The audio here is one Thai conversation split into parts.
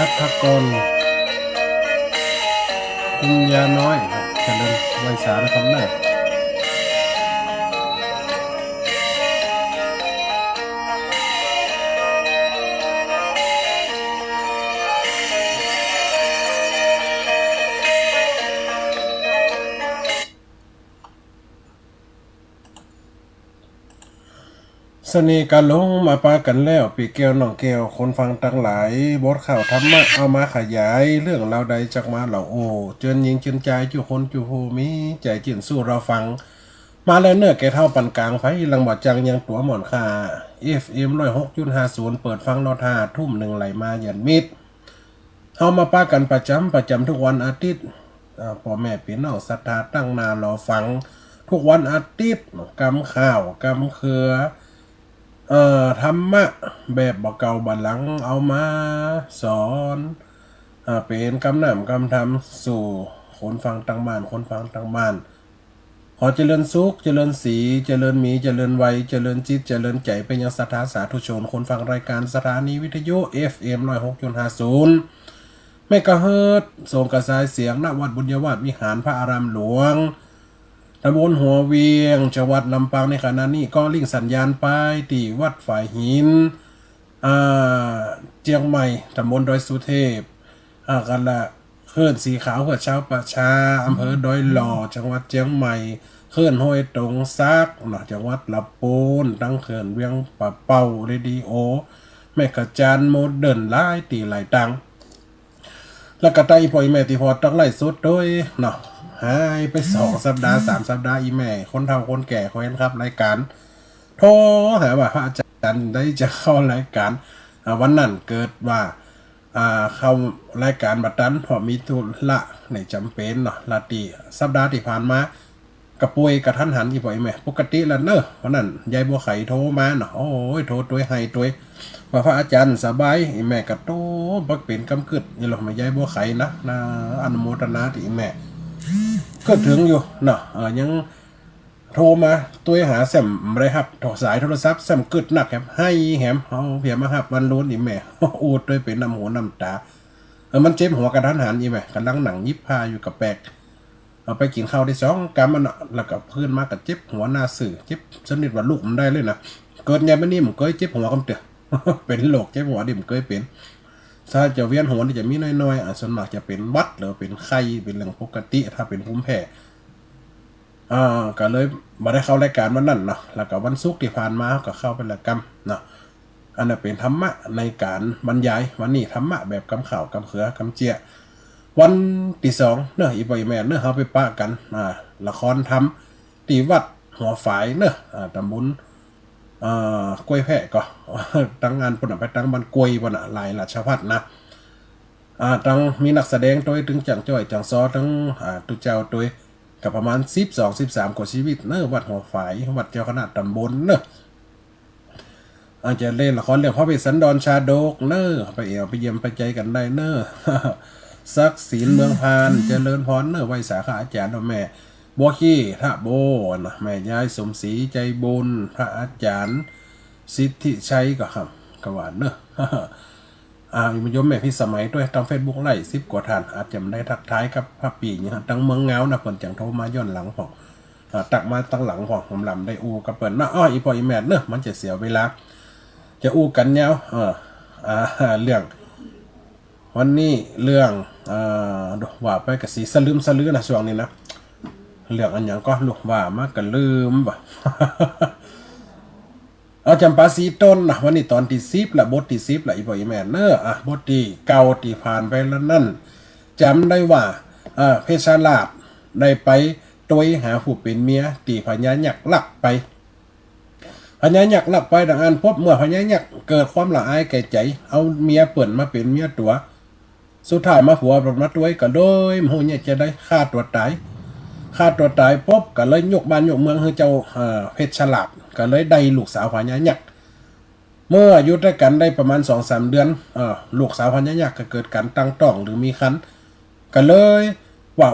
นัทกรกุญญาน้อยเจริญไวยสารคำหน้าสนีการลงมาปากันแล้วปีแก้วน้องแก้วคนฟังตั้งหลายบทข่าวธรรมะเอามาขยายเรื่องเราใดจากมาเหล่าโอเจินยิงเจินใจจู่คนจู่โฮมีใจจินสู้เราฟังมาแล้วเนื้อแกเท่าปันกลางไฟลังบอดจังยังตัวหมอนค่า FM 106.50 เปิดฟังรอท่าทุ่มหนึ่งไหลมาหยันมิดเฮามาป้ากันประจำทุกวันอาทิตย์พ่อแม่พี่น้องศรัทธาตั้งนารอฟังทุกวันอาทิตย์กำข่าวกำเครือธรรมะแบบบ่เก่าบัดหลังเอามาสอนเป็นกำนำกำทำสู่คนฟังตั้งบ้านคนฟังตั้งบ้านขอเจริญสุขเจริญสีเจริญมีเจริญวัยเจริญจิตเจริญใจเป็นยังศรัทธาสาธุชนคนฟังรายการสถานีวิทยุ FM 106.50เมกะเฮิรตซ์ส่งกระจายเสียงณวัดบุญยวาสวิหารพระอารามหลวงตำบลหัวเวียงจังหวัดลำปางในขณะนี้ก็ลิงสัญญาณไปที่วัดฝ่ายหินเจียงใหม่ตำบลดอยสุเทพกันละเคลื่อนสีขาวเพื่อชาวประชาอำเภอดอยหล่อจังหวัดเจียงใหม่เคลื่อนห้วยตรงซักจังหวัดลำพูนตั้งเขื่อนเวียงป่าเป่าเรดิโอแม่กระจานโมเดิร์นไล่ตีไหลตังแล้วก็ไต่พอยแม่ตีพอต้องไล่สุดด้วยหายไป2 สัปดาห์3 สัปดาห์อีแม่คนเฒ่าคนแก่เขาเห็นครับรายการโทรหาว่าพระอาจารย์ได้จะเข้ารายการวันนั้นเกิดว่าเข้ารายการบัดนั้นพอมีธุระในจำเป็นลาตีสัปดาห์ที่ผ่านมากระป่วยกระทันหันอีบ่อยแม่ปกติแล้ววันนั้นยายบัวไข่โทรมาโอ้ยโทรตัวให้ตัวว่าพระอาจารย์สบายอีแม่กระโตบักเป็นกำกึดนี่หรอกมายายบัวไข่นะอนุโมทนาที่อีแม่ก็ถึงอยู่ยังโทรมาตัวหาแซมอะไรครับสายโทรศัพท์แซมกึดหนักครับให้แหมเอาเพียมาครับวันรุ่นอีแม่อูดด้วยเป็นน้ำหัวน้ำตามันเจ็บหัวกระทันหันอีแม่กำลังหนังยิบพาอยู่กับแปลกเอาไปกินข้าวได้2 กรัมมันแล้วก็เพื่อนมากับเจ็บหัวหน้าสื่อเจ็บสนิทว่าลูกมันได้เลยนะเกิดไงมันนี่มันเคยเจ็บหัวกำเตะเป็นโรคเจ็บหัวดิมันเคยเป็นถ้าจะเวียนหัวนี่จะมีน้อยๆส่วนมากจะเป็นวัดหรือเป็นไข้เป็นเรื่องปกติถ้าเป็นภูมิแพ้ก็เลยมาได้เข้ารายการวันนั้นแล้วก็วันศุกร์ที่ผ่านมาก็เข้าเป็นละกรรมอันนั้นเป็นธรรมะในการบรรยายวันนี้ธรรมะแบบกำข่าวกำเขือกำเจียวันที่2อีบ่อยแม่เขาไปปะกันละครทำตีวัดหัวฝายตำบลกล้วยแพะก็ตั้งงานปุ่นไปตั้งบันกล้วยปุ่นหลายราชพัฒนะตั้งมีนักแสดงตัวถึงจังจ้อยจังซอทั้งตุเจ้าตัวกับประมาณ12-13กว่าชีวิตวัดหัวฝายวัดเจ้าคณะตำบลอาจจะเล่นละครเรื่องพ่อเป็นสันดอนชาดกไปเอวไปเยี่ยมไปใจกันได้ศักดิ์ศรีเมืองพานเจริญพรไว้สาขาอาจารย์แม่บัวขี้ท่าโบแม่ยายสมศรีใจบุญพระอาจารย์สิทธิชัยก็ครับกหวานมีโยมแม่พี่สมัยด้วยทางเฟซบุ๊กไล่10 กว่าท่านอาจจะได้ทักทายกับพระปีนี่ตั้งเมืองเงาเปิ่นจังโทรมาย้อนหลังผมตักมาตั้งหลังผมลำได้อูกับเปิ่นอีพออีแม่มันจะเสียเวลาจะอูกันเงาเรื่องวันนี้เรื่องว่าไปกับสีสลืมสลือช่วงนี้นะเรื่องอันอย่างก็ลูกว่ามากกันลืมว่ะเอาจำปาสีต้นวันนี้ตอนที่10ละบทที่10ละอีบ่อยแม่บทที่เก่าที่ผ่านไปแล้วนั่นจำได้ว่าเพชรลาภได้ไปตัวหาผู้เป็นเมียตีพญายักษ์ลักไปพญายักษ์ลักไปดังอันพบเมื่อพญายักษ์เกิดความละอายแก่ใจเอาเมียเปิ่นมาเป็นเมียตัวสุดท้ายมาผัวมาตัวก็โดยหมู่เนี่ยจะได้ฆ่าตัวตายพบก็เลยยกบ้านยกเมืองให้เจ้าเพชรฉลาดก็เลยได้ลูกสาวพญายักษ์เมื่ออยู่ด้วยกันได้ประมาณ 2-3 เดือนลูกสาวพญายักษ์ก็เกิดการตั้งท้องหรือมีครรภ์ก็เลยว่า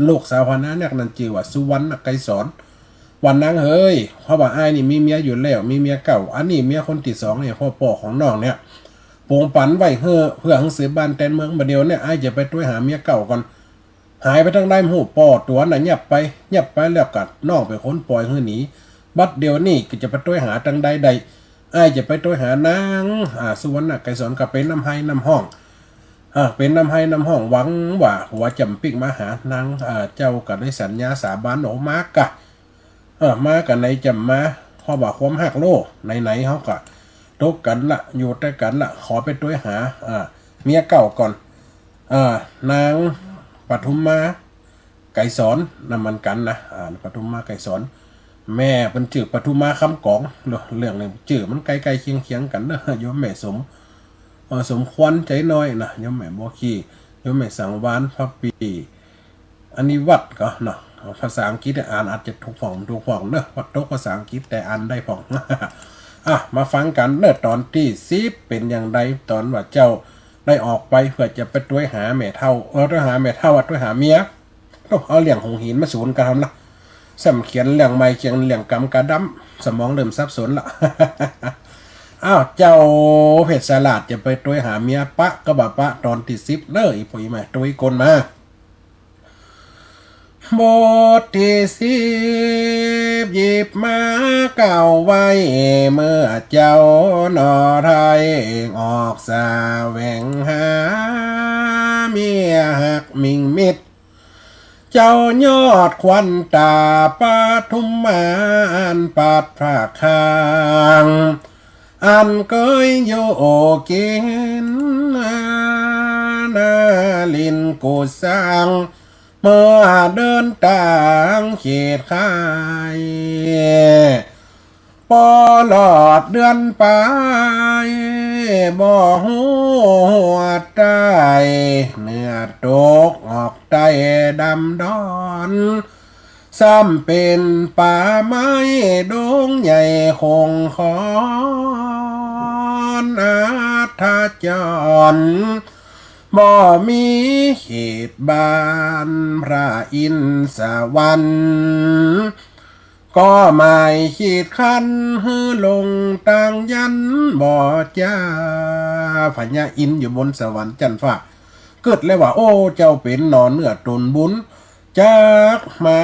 ลูกสาวพญายักษ์นั้นชื่อว่าสุวรรณไกรสอนวันนั้นเฮ้ยเพราะว่าอ้ายนี่มีเมียอยู่แล้วมีเมียเก่าอันนี้เมียคนที่2เนี่ยพ่อของน้องเนี่ย ปงปันไว้เพื่อหังสือบ้านแตนเมืองมาเดียวเนี่ยไอ้จะไปด้วยหาเมียเก่าก่อนหายไปทางได้หูปอตัวน่ะยับไปแล้วกัดน้องไปค้นปล่อยหื้อหนีบัดเดียวนี่ก็จะไปด้วยหาทางใดไอ้จะไปด้วยหานางสุวรรณไกรสอนกับเป็นน้ำให้น้ำห้องเป็นน้ำให้น้ำห้องหวังว่าหัวจำปิกมาหานางเจ้าก็ได้สัญญาสาบานออกมากะมากันในจำมาพอบอกความหักโลไหนเขาก็ตกกันละอยู่ด้วยกันละขอไปด้วยหาเมียเก่าก่อนนางปทุมมาไก่สอนนำมันกันนะปทุมมาไก่สอนแม่เป็นจื่อปทุมมาคำกองเรื่องนี้จื่อมันใกล้ๆเคียงกันเนอะโยมแม่สมควรใจน้อยนะโยมแม่บัวขี้โยมแม่สังวานพระปีอันนี้วัดก็เนาะภาษาอังกฤษอ่านอาจจะถูกฝ่องเนอะวัดตกภาษาอังกฤษแต่อ่านได้ฝ่อง มาฟังกันเนอะตอนที่10เป็นอย่างไรตอนว่าเจ้าได้ออกไปเพื่อจะไปด้วยหาแม่เท่าด้วยหาแม่เท่าด้วยหาเมียต้องเอาเหลี่ยงหงหินมาสูนกันทำนะสำเขียนเหลี่ยงไม้เขียนเหลี่ยงกำกระดำสมองเริ่มซับสนละ เจ้าเพชรสลัดจะไปด้วยหาเมียปะก็บ่ปะตอนที่10เลยอีปุ๋ยมาด้วยกลมาบทที่10หยิบมาเก่าไว้เมื่อเจ้านอไทยออกสาแหวงหาเมียหักมิงมิดเจ้ายอดควันตาปทุมมาอันปัดผากคางอันเคยโยกินนาลินกูสังเมื่อเดินต่างเขตค่ายปอหลอดเดือนไปบ่หัวใจเนื้อตกออกใจดำดอนซ้ำเป็นป่าไม้ดงใหญ่คงคอนอาทาจรบ่มีเขตบ้านพระอินทร์สวรรค์ก็ไม่ขีดคันฮือลงต่างยันบ่จ้าพญาอินทร์อยู่บนสวรรค์จันฟ้าเกิดเลยว่าโอ้เจ้าเป็นนอนเนื้อตนบุญจากมา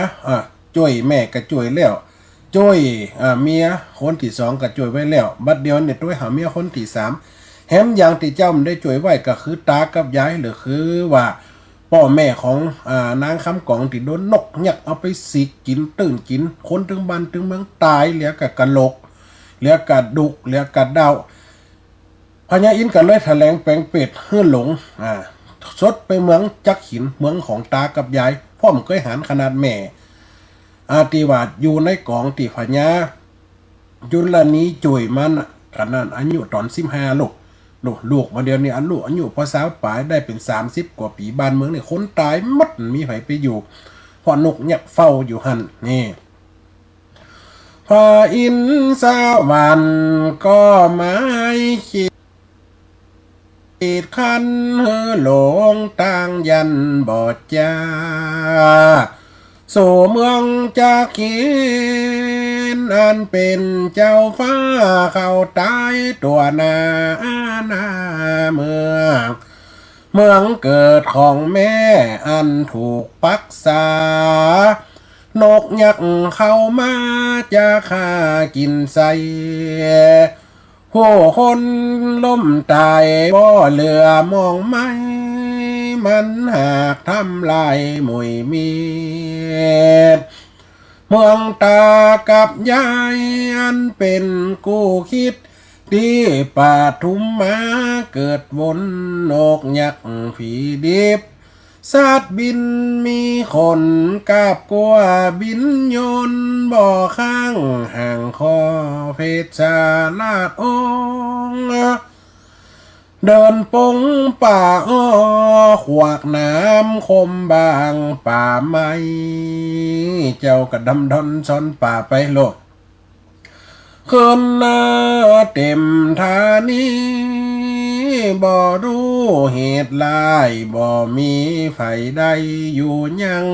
ช่วยแม่ก็ช่วยแล้วช่วยเมียคนที่2ก็ช่วยไว้แล้วบัดเดียวเนี่ยด้วยหาเมียคนที่3แถมอย่างที่เจ้าได้ช่วยไว้ก็คือตากับยายหรือคือว่าพ่อแม่ของนางคำกองที่โดนนกยักเอาไปสิกินตื่นกินคนถึงบ้านถึงเมืองตายเหลือกับกะโหลกเหลือกับดุกเหลือกับดาวพญาอินทร์ก็เลยแถลงแปลงเป็ดเฮือหลงสดไปเมืองจักหินเมืองของตากับยายพ่อมเคยหันขนาดแม่ติว่าอยู่ในกองติพญายุลนี้จุยมันขนาดอายุตอน15ลูกมาเดียวนี้อายุพอสาวปลายได้เป็น30กว่าปีบ้านเมืองเนี่ยคนตายหมดมีไผไปอยู่พอนกยักเฝ้าอยู่หันนี่พออินสวรรค์ก็ไม่คิดคันหลงต่างยันบอดจ้าสู่เมืองจากขินอันเป็นเจ้าฟ้าเข้าตายตัวนาเมืองเกิดของแม่อันถูกปักษานกยักษ์เข้ามาจะฆ่ากินใส่ผู้คนล้มตายบ่เหลือมองไม่มันหากทำลายมวยมีเมืองตากับยายอันเป็นกู้คิดที่ปทุมมาเกิดวนนกยักษ์ผีดิบสัตว์บินมีคนกาบกลัวบินยนบ่อข้างห่างคอเพชรลาดองเดินปงป่าขวากน้ำคมบางป่าไม้เจ้ากระดำดอนซ้อนป่าไปโลดคืนหน้าเต็มทานีบ่รู้เหตุลายบ่มีไฟใดอยู่ยัง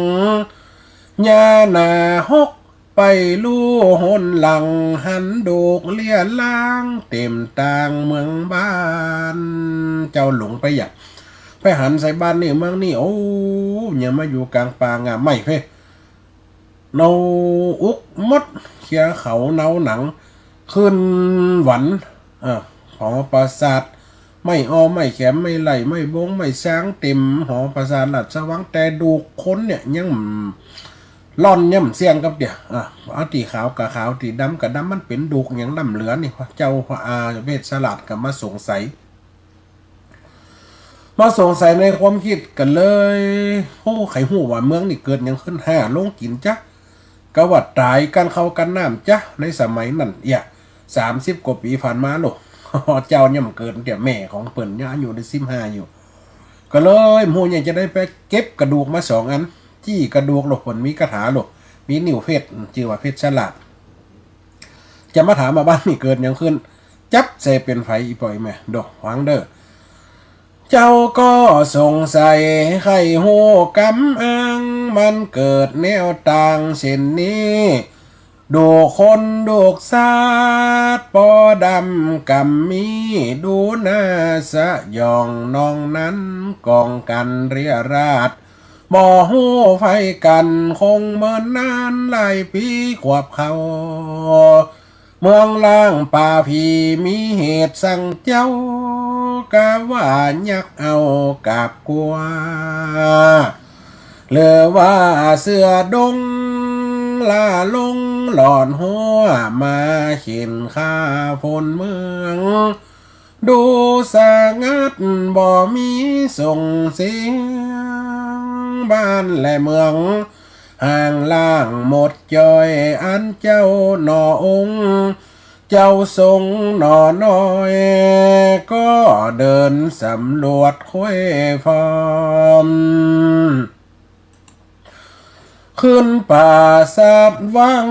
ยานาหก ไปลู่หนหลังหันดูกเลี่ยล่างเต็มต่างเมืองบ้านเจ้าหลงไปอยากไปหันใส่บ้านนี่เมืองนี่โอ้ยังมาอยู่กลางป่างอ่ะไม่เพ่เนาอุกมดเขียเขาเนาหนังขึ้นหวันหอปราสาทไม่ออไม่แขมไม่ไหลไม่บงไม่ช้างเต็มหอปราสาทหลัดสว่างแต่ดูคนเนี่ยยังล่อนย่ำเสียงกับเดี๋ยวเอาตีขาวกับขาวตีดำกับดำมันเป็นดูกอย่างดำเหลือนี่เจ้าเวชฉลาดกับมาสงสัยในความคิดกันเลยโอ้ไข่หูว่าเมืองนี่เกิดยังขึ้น5ลงกินจ้ะก็ว่าตายกันเข้ากันน้ำจ้ะในสมัยนั้น30 กว่าปีผ่านมาหรอกเจ้าย่ำเกิดเดี๋ยวแม่ของเปิ่นย่าอยู่ใน15อยู่ก็เลยหมูยังจะได้ไปเก็บกระดูกมา2 อันจี้กระดูกหลกผลมีกระถาหลกมีนิ้วเพชรชื่อว่าเพชรฉลาดจะมาถามมาบ้านนี่เกิดยังขึ้นจับเซเป็นไฟอีปล่อยแม่ดอกหวังเด้อเจ้าก็สงสัยไข่หูกำอังมันเกิดแนวต่างเช่นนี้ดูคนดูศาสตร์ปอดำกำมีดูหน้าสะยองน้องนั้นกองกันเรียราดบ่หูไฟกันคงเมินนานหลายปีขวบเขาเมืองล่างป่าพีมีเหตุสั่งเจ้ากะว่ายักเอากับกลัวเหลือว่าเสือดงลาลงหลอนหัวมาเข็นข้าพลเมืองดูสางัดบ่มีส่งเสียงบ้านและเมืองห่างล่างหมดจอยอันเจ้าหนอองค์เจ้าทรงหนอน้อยก็เดินสำรวจค่อยฟอมขึ้นป่าสาบว่าง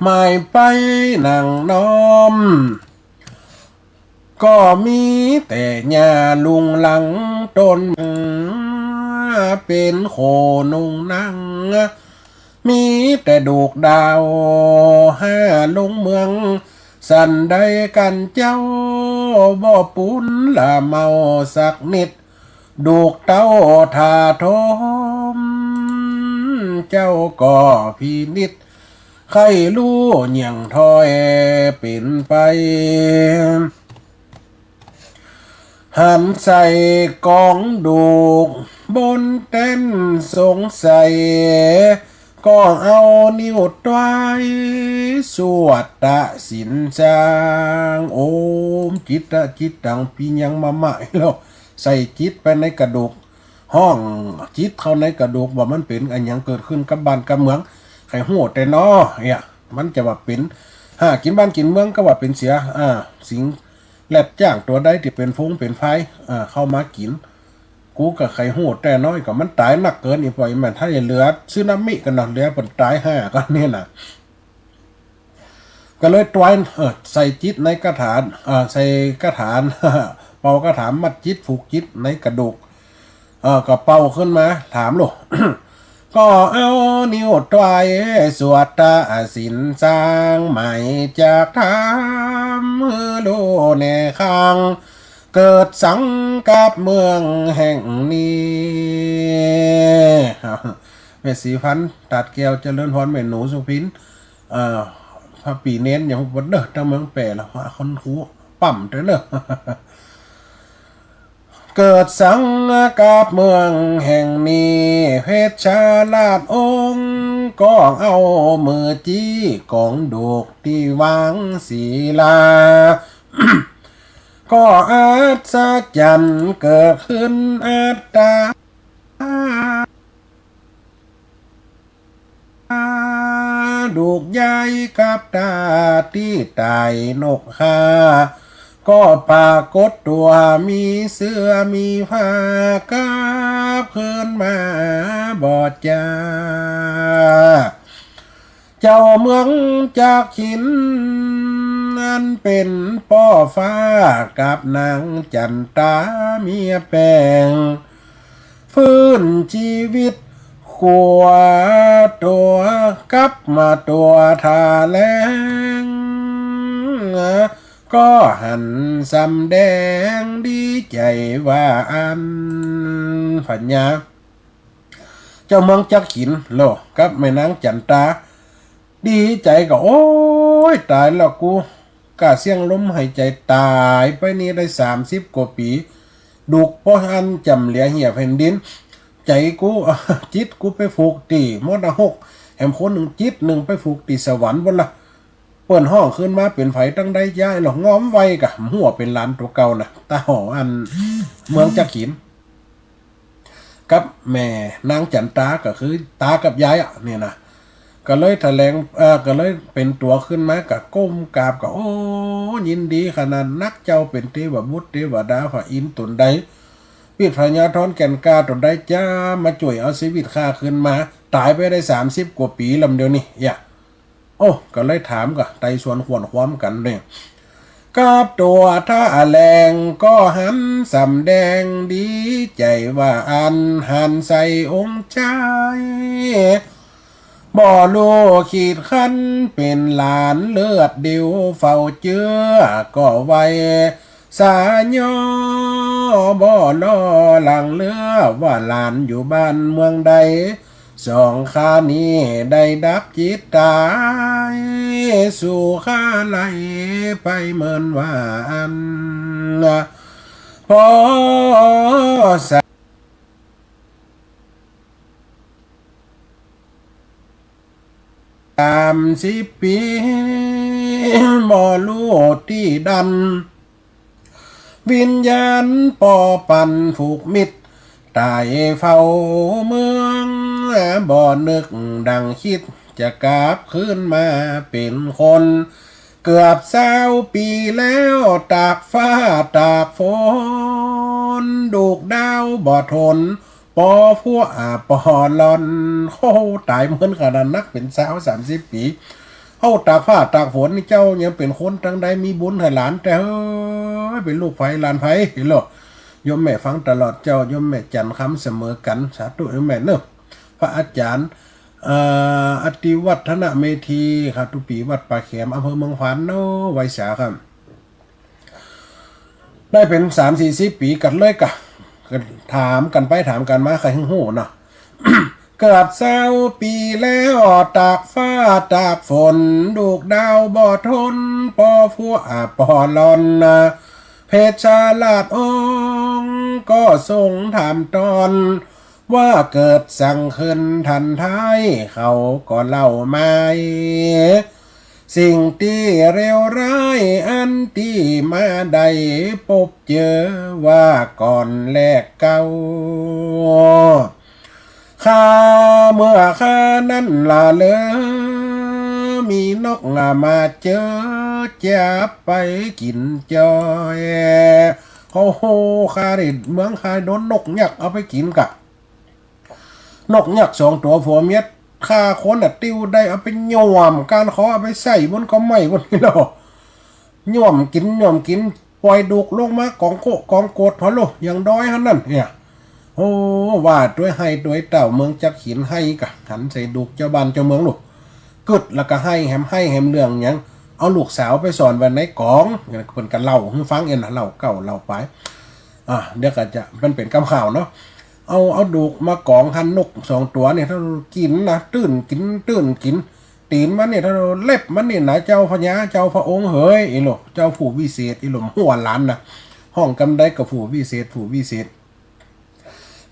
ไม่ไปนั่งน้อมก็มีแต่หญ้าลุงหลังต้นเป็นโคนุงนั่งมีแต่ดูกดาวลงเมืองสันใดกันเจ้าบ่ปุ้นละเมาสักนิดดูกเต้าทาทมเจ้าก็พินิจใครรู้เหยี่ยงถอยเป็นไปหันใส่กองดูกบนเต้นสงสัยก็เอานิ้วต้อยสวดตะสินจางโอมจิตตังปียังมาใหม่แล้วใส่จิตไปในกระดูกห้องจิตเข้าในกระดูกว่ามันเป็นอันยังเกิดขึ้นกับบ้านกับเมืองไข่หัวแต่นอมันจะว่าเป็นกินบ้านกินเมืองก็ว่าเป็นเสียสิงแลดจ้างตัวใดที่เป็นฟงเป็นไฟเข้ามากินกูกับไข่หูแต่น้อยก็มันตายหนักเกินอีกปล่อยมันถ้าอย่าเหลือซึนามิกันนะเหลือเป็นตาย5ก็เนี่ยนะก็เลยตวายใส่จิตในกระถานใส่กระถานเป่ากระถานมัดจิตผูกจิตในกระดูกก็เป่าขึ้นมาถามลูก ก็เอานิ้วต้อยสวดตาสินสร้างใหม่จากทำมือโลแน่ข้างเกิดสังกับเมืองแห่งนี้แม่สีพันตัดแก้วเจริญพรแม่หนูสุพินพระปีเน้นอย่างวัดเด้อทั้งเมืองแปรแล้วคนหูปั่มเด้อเลยเกิดสังกับเมืองแห่งนี้เพชรชาลาดองค์ก็เอามือจี้กองดูกที่วางศีลา ก็อาศจรรย์เกิดขึ้นอัตตาดูกใหญ่กับตาที่ตายนกคาก็ปรากฏตัวมีเสื้อมีผ้ากาบขึ้นมาบอดจ้าเจ้าเมืองจากหิน อันเป็นป้อฟ้ากับนางจันตาเมียแปงฟื้นชีวิตขัวตัวกลับมาตัวทาแรงก็หันสำแดงดีใจว่าอันฝัญญาเจ้าเมืองจักขินโลกับแม่นางจันตาดีใจก็โอ้ยตายแล้วกูกะเสียงลมหายใจตายไปนี่ได้30 กว่าปีดุกพ่ออันจำเหลียเหี่ยแผ่นดินใจกูจิตกูไปฝูกตีมอดหกแหมคนหนึ่งจิตหนึ่งไปฝูกตีสวรรค์บนละเปิดห้องขึ้นมาเป็นไฟตั้งได้ย้ายหรอกง้อมไว้กะหัวเป็นล้านตัวเก่านะตาหออันเมืองจักขินกับแม่นางจันตาก็คือตากับยายเนี่ยนะก็เลยแถลงก็เลยเป็นตัวขึ้นมากับก้มกราบก็โอ้ยินดีขนาดนักเจ้าเป็นเทวบุตรเทวดาพระอินทร์ตนใดปิดพญาทอนแก่นกาตนใดจ้ามาช่วยเอาชีวิตข้าขึ้นมาตายไปได้30 กว่าปีลำเดียวนี่อย่าโอ้ก็เลยถามกับไต่ส่วนขวนความกันเนี่ยกับตัวท่าแรงก็หันสำแดงดีใจว่าอันหันใส่องค์ใจบ่อลูกขีดคันเป็นหลานเลือดเดียวเฝ้าเจือก็ไว้สายอบ่ล้อหลังเลือว่าหลานอยู่บ้านเมืองใดสองข้านี้ได้ดับจิตตายสู่ข้าไหลไปเหมือนว่าอันพอ30 ปีบ่ลูกที่ดันวิญญาณป่อปันผูกมิตรตายเฝ้าเมืองบ่นึกดังคิดจะกลับขึ้นมาเป็นคนเกือบ20 ปีแล้วตากฟ้าตากฝนดูกดาวบ่ทนปอพวกปอลอนเขาตายเหมือนขนาดนักเป็น30 ปีเขาตากฟ้าตากฝนนี่เจ้ายังเป็นคนตั้งใดมีบุญให้หลานแต่เฮ้ยเป็นลูกไฟหลานไฟเห็นหรอยมแม่ฟังตลอดเจ้ายมแม่จันคำเสมอกันสาธุยมแม่เนอะพระอาจารย์อติวัฒนเมธีครับทุปีวัดป่าแขมอำเภอเมืองขวานเนอะไวสาครับได้เป็น30-40 ปีกันเลยกะถามกันไปถามกันมาใครหึ่งหูเนาะ เกือบ20 ปีแล้วตากฟ้าตากฝนดูกดาวบ่ทนปอพัวปอลอนเพชรชาลาดองก็ทรงถามตอนว่าเกิดสั่งขึ้นทันท้ายเขาก็เล่าไม่สิ่งที่เร็วร้ายอันที่มาได้พบเจอว่าก่อนแลกเก่าข้าเมื่อข้านั้นละเลยมีนกมาเจอจับไปกินจอยโอ้โหข้าได้เมืองข้าโดนนกยักษ์เอาไปกินกับนกยักษ์2 ตัวผัวเมียข้าคนติ้วได้เอาไปย่อมการขอเอาไปใส่บนก็ไม่บนนี่หรอย่อมกินปล่อยดุกลงมากองโกดพอลูอย่างด้อยนั่นเนี่ยโอ้ว่าด้วยให้ด้วยเต่าเมืองจักขินให้กะหันใส่ดุกเจ้าบ้านเจ้าเมืองลูกกึดแล้วก็ให้แฮมเรื่องอย่างเอาลูกสาวไปสอนไว้ในกองเพิ่นกันเล่าให้ฟังเอ็นเล่าเก่าเล่าไปเดี๋ยวก็จะมันเป็นคำข่าวเนาะเอาดุกมากองหันนก2 ตัวเนี่ยถ้ากินนะตื่นกินตีนมันเนี่ยถ้าเล็บมันเนี่ยนะเจ้าพญาเจ้าพระองค์เฮ้ยอีหลเจ้าผู้วิเศษอีหลหัวล้านนะห้องกำไดกับผู้วิเศษ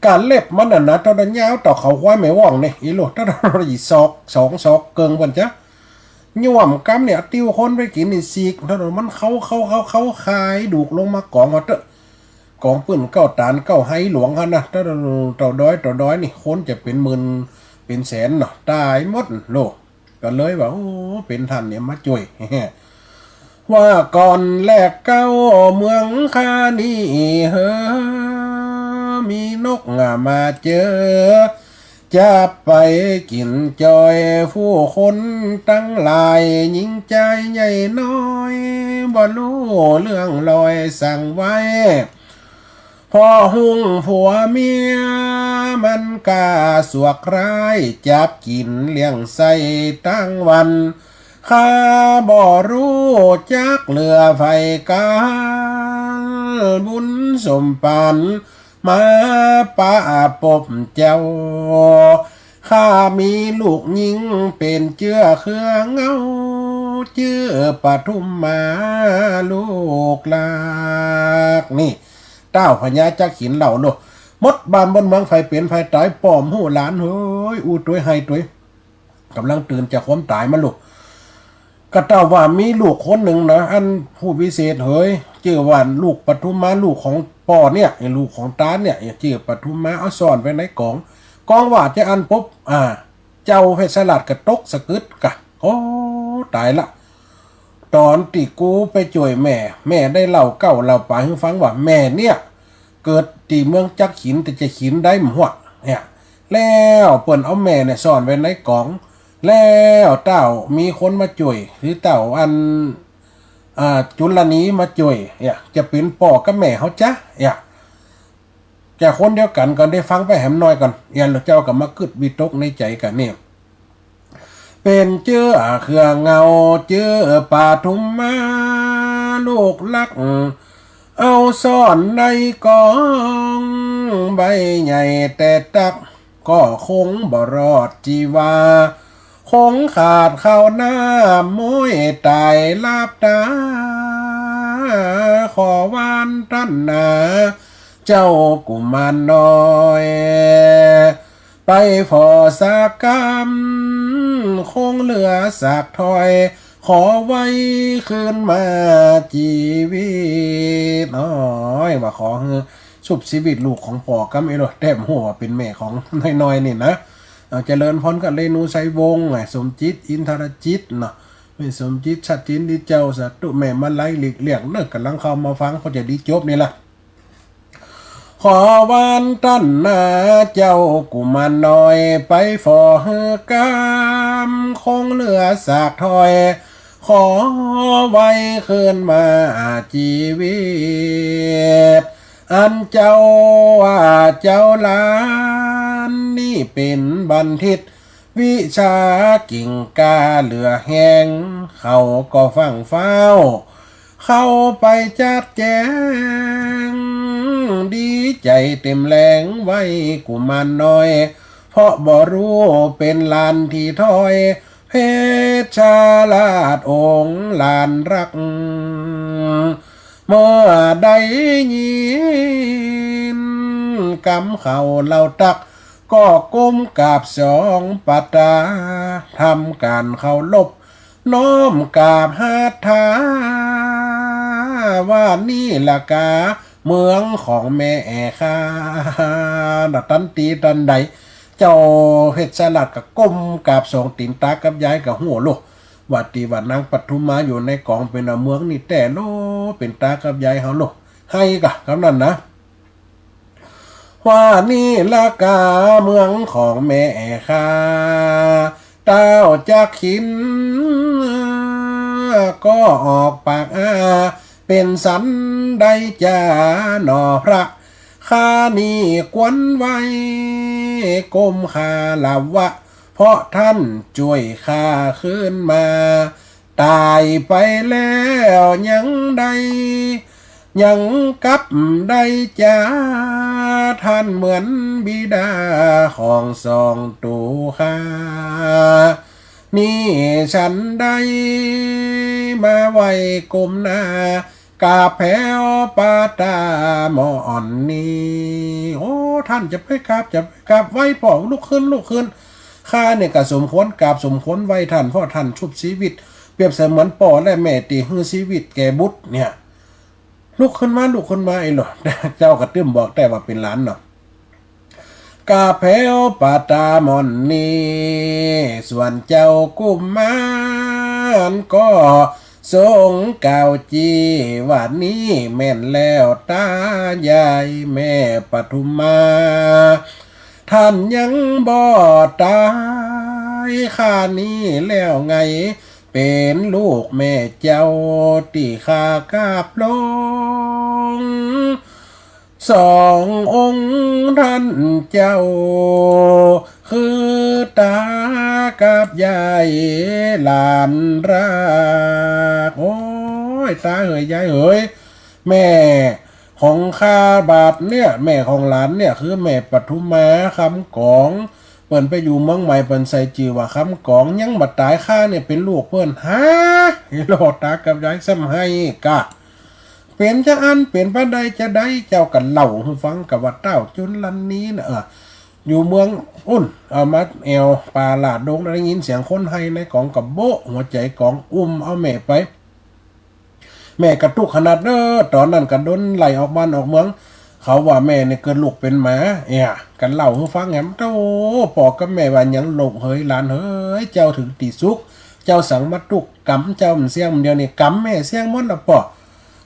การเล็บมันน่ะนะถ้าดันยาวต่อเขาควายไม่ว่องเนี่ยอีหลถ้าเราอีศอก2 ศอกเกิงวันจ้ะย่วมกำเนี่ยติ้วคนไปกินนี่ซีกถ้ามันเขาคายดูกลงมากองมาเตอะกองปืนเก้าตานเก้าไฮหลวงกันนะถ้าต่อด้อยนี่คนจะเป็นหมื่นเป็นแสนเนาะตายหมดโลกก็เลยว่าโอ้เป็นท่านเนี่ยมาช่วย ว่าก่อนแลกเก้าเมืองคานี่มีนกมาเจอ จะไปกินจอยผู้คนตั้งหลายหญิงใจใหญ่น้อยบ่รู้เรื่องลอยสั่งไว้พอหุงผัวเมียมันกาสวกร้ายจับกินเลี้ยงใส่ตั้งวันข้าบ่รู้จักเหลือไฟกาบุญสมปันมาป้าปบเจ้าข้ามีลูกหญิงเป็นเจื้อเครื่องเงาเจื้อปทุมมาลูกลากนี่เต้าพญาจักหินเหล่าโลมดบานบนเมืองไฟเปลี่ยนไฟตายป้อมหูหลานเฮ้ยอู้ตัวให้ตัวกำลังตื่นจากความตายมาลูกก็เต้าว่ามีลูกคนหนึ่งนะอันผู้พิเศษเฮ้ยเจื้อว่าลูกปทุมมาลูกของป่อเนี่ยไอ้ลูกของตาเนี่ยเจื้อปทุมมาเอาซ่อนไว้ในกองว่าจะอันปุ๊บเจ้าเพชรสลัดกระตกสะกึดกะโอ้ตายละตอนตีกูไปจ่วยแม่ได้เล่าเก่าเล่าป่าให้ฟังว่าแม่เนี่ยเกิดตีเมืองจักขินแต่จะขินได้หมหัวเนี่ยแล้วเปิ่นเอาแม่เนี่ยซ่อนไว้ในกองแล้วเต้ามีคนมาจ่วยหรือเต้าอันจุลนีมาจ่วยเนี่ยจะเป็นป่อกับแม่เขาจ้ะเนี่ยแกคนเดียวกันก็ได้ฟังไปแหมน้อยก่อนยันเจ้ากับมากึดวิตกในใจกันเนี่ยเป็นเจื้อเครื่องเงาเจื้อป่าทุมมาลูกลักเอาซ่อนในกองใบใหญ่แต่ตักก็คงบ่รอดจีวาคงขาดข้าวหน้าม้ยตายลาบตาขอวานตั้นนาเจ้ากุมารน้อยไปพอสากรรมคงเหลือสากถอยขอไว้คืนมาชีวิตน้อยว่าขอชุบชีวิตลูกของพ่อกับไอ้รถแต้มหัวเป็นแม่ของน้อยๆนี่นะเจริญพรกับเรนูไซวงไงสมจิตอินทรจิตเนาะไม่สมจิตชัดจินดีเจ้าสัตุแม่มาไล่หลีกเลี่ยงเลิกกันลังเข้ามาฟังเขาจะดีจบนี่ล่ะขอวานตั้นนาเจ้ากุมารน้อยไปฟอเฮกามคงเหลือสากถอยขอไว้คืนมาชีวิตอันเจ้าว่าเจ้าลานนี่เป็นบัณฑิตวิชากิ่งกาเหลือแห้งเขาก็ฟังเฝ้าเข้าไปจัดแจงดีใจเต็มแรงไว้กุมารน้อยเพราะบ่รู้เป็นลานที่ถอยเพชรชาลาดองค์ลานรักเมื่อได้ยินกำเขาเล่าตักก็ก้มกราบสองปัตตาทำการเคารพน้อมกราบหัตถาว่านี่ละกาเมืองของแม่ข้าตันตีตันใดเจ้าเพชรสลัดกับก้มกราบสองตีนตากับยายกับหัวโลวัดตีวัดนางปทุมมาอยู่ในกองเป็นเมืองนี่แต่โลเป็นตากับยายเขาโลให้กะคำนั้นนะว่านี่ละกาเมืองของแม่ข้าเต้าจากขินก็ออกปากเป็นสันได้จาหนอพระข้านี่กวนไว้ก้มขาลาวะเพราะท่านช่วยข้าขึ้นมาตายไปแล้วยังได้ยังกับได้จ้าท่านเหมือนบิดาของสองตูข้านี่ฉันได้มาไว้ก้มหน้ากาแพ้วปาตาหมอนนี้โอ้ท่านจะไปครับไว้ป่อลุกขึ้นข้าเนี่ยก็สมควรกราบสมควรไว้ท่านเพราะท่านชุบชีวิตเปรียบเสมือนป่อและแม่ตีฮือชีวิตแก่บุตรเนี่ยลุกขึ้นมาไอ้หรอเจ้ากระตื้มบอกแต่ว่าเป็นหลานเนาะกาแพ้วปาตามอนนี้ส่วนเจ้ากุมารก็ทรงกล่าวจีว่านี้แม่นแล้วตายายแม่ปทุมมา ท่านยังบ่ตายข้านี้แล้วไงเป็นลูกแม่เจ้าที่ข้ากราบลงสององค์ท่านเจ้าคือตากับยายหลานรักโอ้ยตาเอ๋ยยายเอ๋ยแม่ของข้าบาทเนี่ยแม่ของหลานเนี่ยคือแม่ปทุมมาคำกองเปิ้นไปอยู่เมืองใหม่เปิ้นใส่จื่อว่าคำกองยังบัดตายข้าเนี่ยเป็นลูกเปิ้นฮะโลดตากับยายซ้ำให้กะเป็นจะอันเป็นพระใดจะได้เจ้ากันเล่าให้ฟังกับว่าเต้าจุนลันนี้นะอยู่เมืองอุ่นมาแอวปลาหลาดดงได้ยินเสียงคนไห้ในกองกับโบหัวใจกองเอาแม่ไปแม่กระตุกขนาดตอนนั้นกระดนไหลออกบ้านออกเมืองเขาว่าแม่เนี่ยเกิดลูกเป็นหมากันเล่าให้ฟังแหมโตปอกกับแม่ว่ายังหลงเฮ้ยหลานเฮ้ยเจ้าถึงตีสุกเจ้าสังมาตุกกำเจ้ามันเสียงเดียวนี่กำแม่เสียงมดละปอ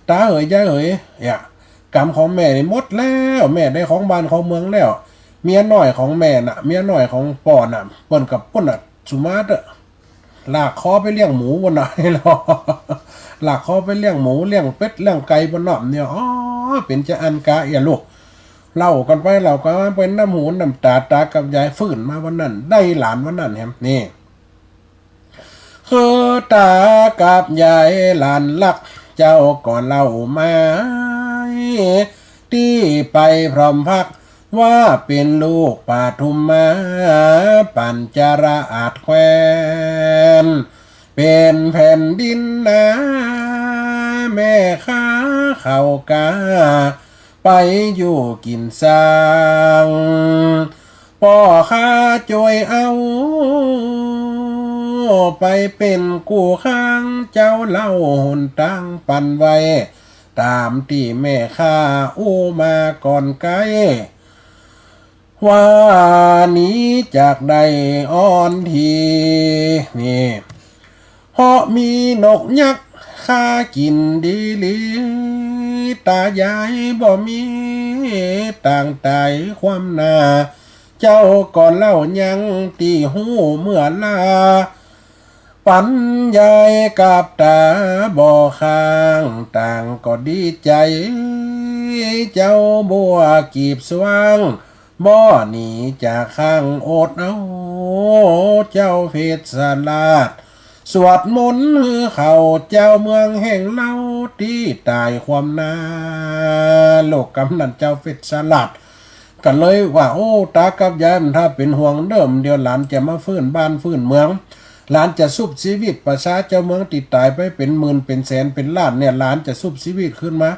ตาเอ๋ยยายเอ๋ยกำของแม่นี่หมดแล้วแม่ได้ของบ้านของเมืองแล้วเมียน้อยของแม่น่ะเมียน้อยของป่อน่ะเปิ้นกับป่นน่ะสุมาเตอลากคอไปเลี้ยงหมูบนน่ะให้รอลากคอไปเลี้ยงหมูเลี้ยงเป็ดเลี้ยงไก่บนน่ะเนี่ยเป็นจะอันกะลูกเล่ากันไปเราก็เป็นน้ำหูน้ำตากับยายฟื้นมาวันนั้นได้หลานวันนั้นแฮมนี่คือตากับยายหลานรักเจ้าก่อนเล่ามาที่ไปพร้อมพักว่าเป็นลูกปทุมมาปัญจราอาจแควนเป็นแผ่นดินนะแม่ข้าเขากาไปอยู่กินสร้างพ่อข้าจวยเอาไปเป็นกู้ข้างเจ้าเล่าหนตั้งปันไว้ตามที่แม่ข้ามาก่อนไกลว่านี้จากใดอ่อนทีนี่เพราะมีนกยักษ์ข้ากินดีลีตายายบ่มีต่างตายความหน้าเจ้าก่อนเล่ายังตีหูเมื่อลาปันยายกับตาบ่อข้างต่างก็ดีใจเจ้าบัวกีบสว่างบ่หนีจากข้างอดเอาเจ้าเพชรสลาดสวดมนต์เขาเจ้าเมืองแห่งเล่าที่ตายความนาโลกกำนันเจ้าเพชรสลาดกันเลยว่าตากับยายถ้าเป็นห่วงเดิมเดี๋ยวหลานจะมาฟื้นบ้านฟื้นเมืองหลานจะซุบชีวิตประชาเจ้าเมืองติดตายไปเป็นหมื่นเป็นแสนเป็นล้านเนี่ยหลานจะซุบชีวิตขึ้นมา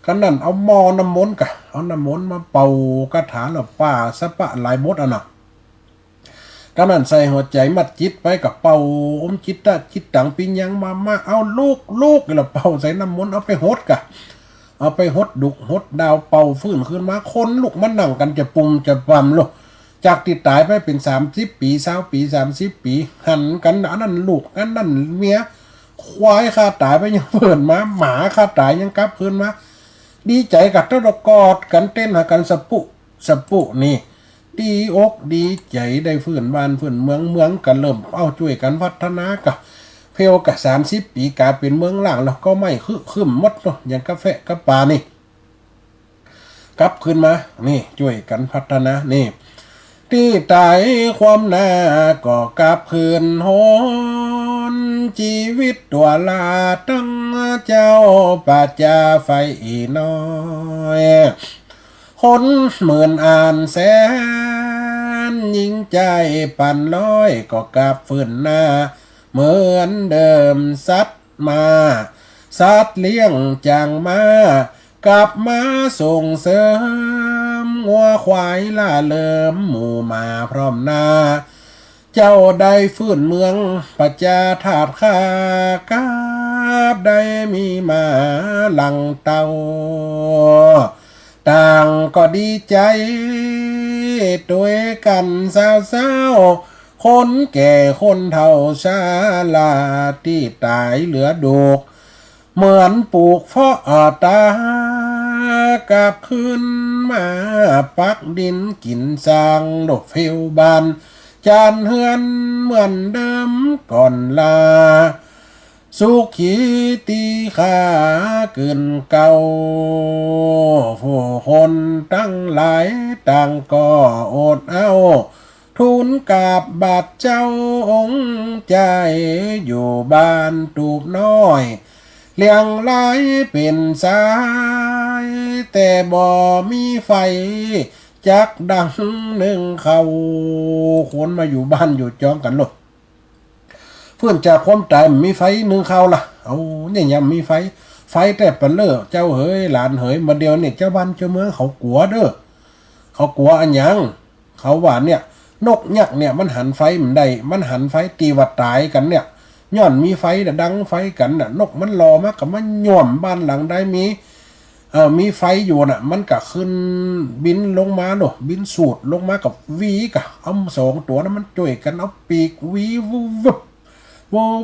กันนั่นเอาหม้อน้ำมนต์กะเอาน้ำมนต์มาเป่ากระถาแล้วป่าสะปะหลายมดน่ะกันนั่นใส่หัวใจมัดจิตไปกับเป่าจิตตะจิตตังปิญญังมาเอาลูกแล้วเป่าใส่น้ำมนต์เอาไปหดกะเอาไปหดดุกหดดาวเป่าฟื้นขึ้นมาคนลูกมันนั่งกันจะปุ่มจะปั๊มลูกจากที่ตายไปเป็น30 ปี20 ปี30 ปีหันกันอันนั้นลูกอันนั้นเมียควายข้าตายไปยังเพิ่นมาหมาข้าตายยังกลับคืนมาดีใจกับตะกอดกันเต้นหากันสปุนี่ดีอกดีใจได้ฟื้นบ้านฟื้นเมืองกันเริ่มเอาช่วยกันพัฒนากับเพลกับ30 ปีกลายเป็นเมืองล่างแล้วก็ไม่ขึ้นหมดเนาะอย่างกาแฟกับปลานี่กลับขึ้นมานี่ช่วยกันพัฒนานี่ที่ตายความหน้าก็กลับคืนโหนชีวิตตัวลาตั้งเจ้าปัจจาไฟน้อยคนหมื่นอ่านแสนยิ่งใจปั่นร้อยก็กลับฟื้นหน้าเหมือนเดิมสัตว์มาสัตว์เลี้ยงจังมากลับมาส่งเสริมงัวควายล่าเลิมหมู่มาพร้อมหน้าเจ้าได้ฟื้นเมืองปัจจาถาดข้ากาบได้มีมาหลังเตาต่างก็ดีใจด้วยกันสาวคนแก่คนเฒ่าชราที่ตายเหลือดูกเหมือนปลูกเพาะตา กลับคืนมาปักดินกินสร้างดอกเฟลบานจานเฮือนเหมือนเดิมก่อนลาสุขีตีขาเกินเก่าผู้คนตั้งหลายต่างก็อดเอาทูลกราบบาทเจ้าองค์ใจอยู่บ้านตูบน้อยเลี้ยงไหลเป็นสายแต่บ่มีไฟจักดังหนึ่งเขาคนมาอยู่บ้านอยู่จองกันหลดเพื่อนจากความตายมีไฟหนึ่งเขาล่ะเอาเนี่ยยังมีไฟแต่ปะเลอเจ้าเฮยหลานเฮยมาเดียวเนี่ยเจ้าบ้านเจ้าเมืองเขากลัวเด้อเขากลัวอันยังเขาว่าเนี่ยนกยักษ์เนี่ยมันหันไฟมันได้มันหันไฟตีวัดตายกันเนี่ยย้อนมีไฟดังไฟกันน่ะนกมันรอมากกับมันย่อมบ้านหลังได้มีไฟอยู่น่ะมันก็ขึ้นบินลงมาโดบินสูดลงมากับวีกะเอาสองตัวนั้นมันจ่วยกันเอาปีกวีวุบ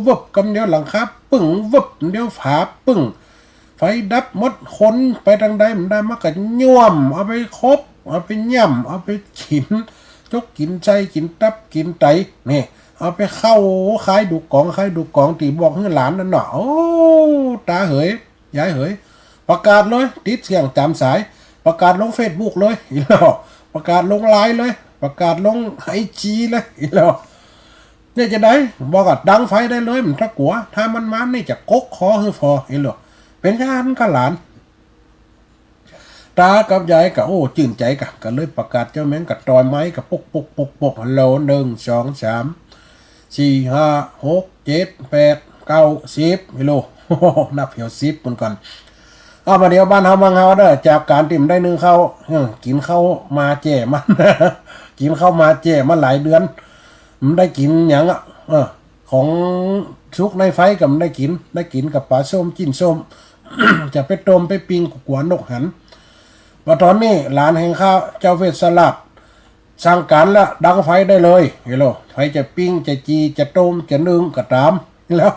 วุบกำเดียวหลังคาปึ้งวุบเดียวฝาปึ้งไฟดับหมดคนไปทางใดมันได้มากับย่อมเอาไปคบเอาไปย่ำเอาไปขินจกกินใจกินตับกินไตนี่เอาไปเข้าคายดูกองตีบอกให้หลานนั่นหน่อโอ้ตาเหยยายเหยประกาศเลยติดเสียงจำสายประกาศลงเฟซบุ๊กเลยอีหลอประกาศลงไลน์เลยประกาศลงIGเลยอีหลอเนี่ยจะได้บอกว่าดังไฟได้เลยมันถ้ากลัวถ้ามันนี่จะกกคอคือฟออีหลอเป็นญาติกับหลานตากับยายกับโอ้จื่นใจกันเลยประกาศเจ้าแม่งกับตอยไม้กับปกฮัลโหล1 2 3 4 5 6 7 8 9 10ฮัลโหลนับเหี่ยว10คนก่อนเอามาเดี๋ยวบ้านเฮาบางเฮาเด้อจากการติ่มได้นึงเข้ากินข้าวมาแจ่มัน กินข้าวมาแจ่มาหลายเดือนมันได้กินอย่างของชุกในไฟกับได้กินกับปลาส้มจิ้นส้ม จะไปต้มไปปิ้งกวนนกหันว่าตอนนี้หลานแห่งข้าวเจ้าเวสสลับสั่งการแล้วดังไฟได้เลยเห็นหรอไฟจะปิ้งจะจีจะต้มจะนึ่งก็ตามแล้ว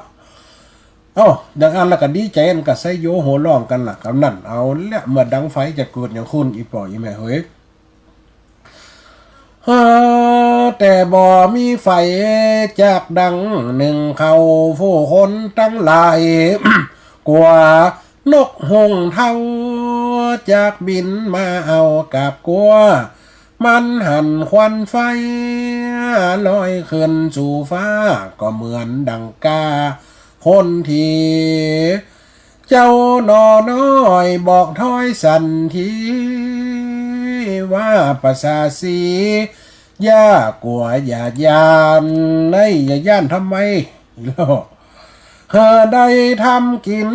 ดังอันแล้วก็ดีใจกันก็ใส่โยโหร้องกันล่ะกำนั่นเอาแล้วเมื่อดังไฟจะเกิดอย่างคุณอีป่ออีแม่เฮ้ยแต่บ่มีไฟจากดังหนึ่งเขาผู้คนตั้งหลาย กว่านกหงเท่าจากบินมาเอากับกัวมันหันควันไฟลอยขึ้นสู่ฟ้าก็เหมือนดังกาคนที่เจ้านอน้อยบอกถ้อยสันทีว่าประสาสีย่ากลัวอย่าย่านในอย่าย่านทำไมได้ทำกิน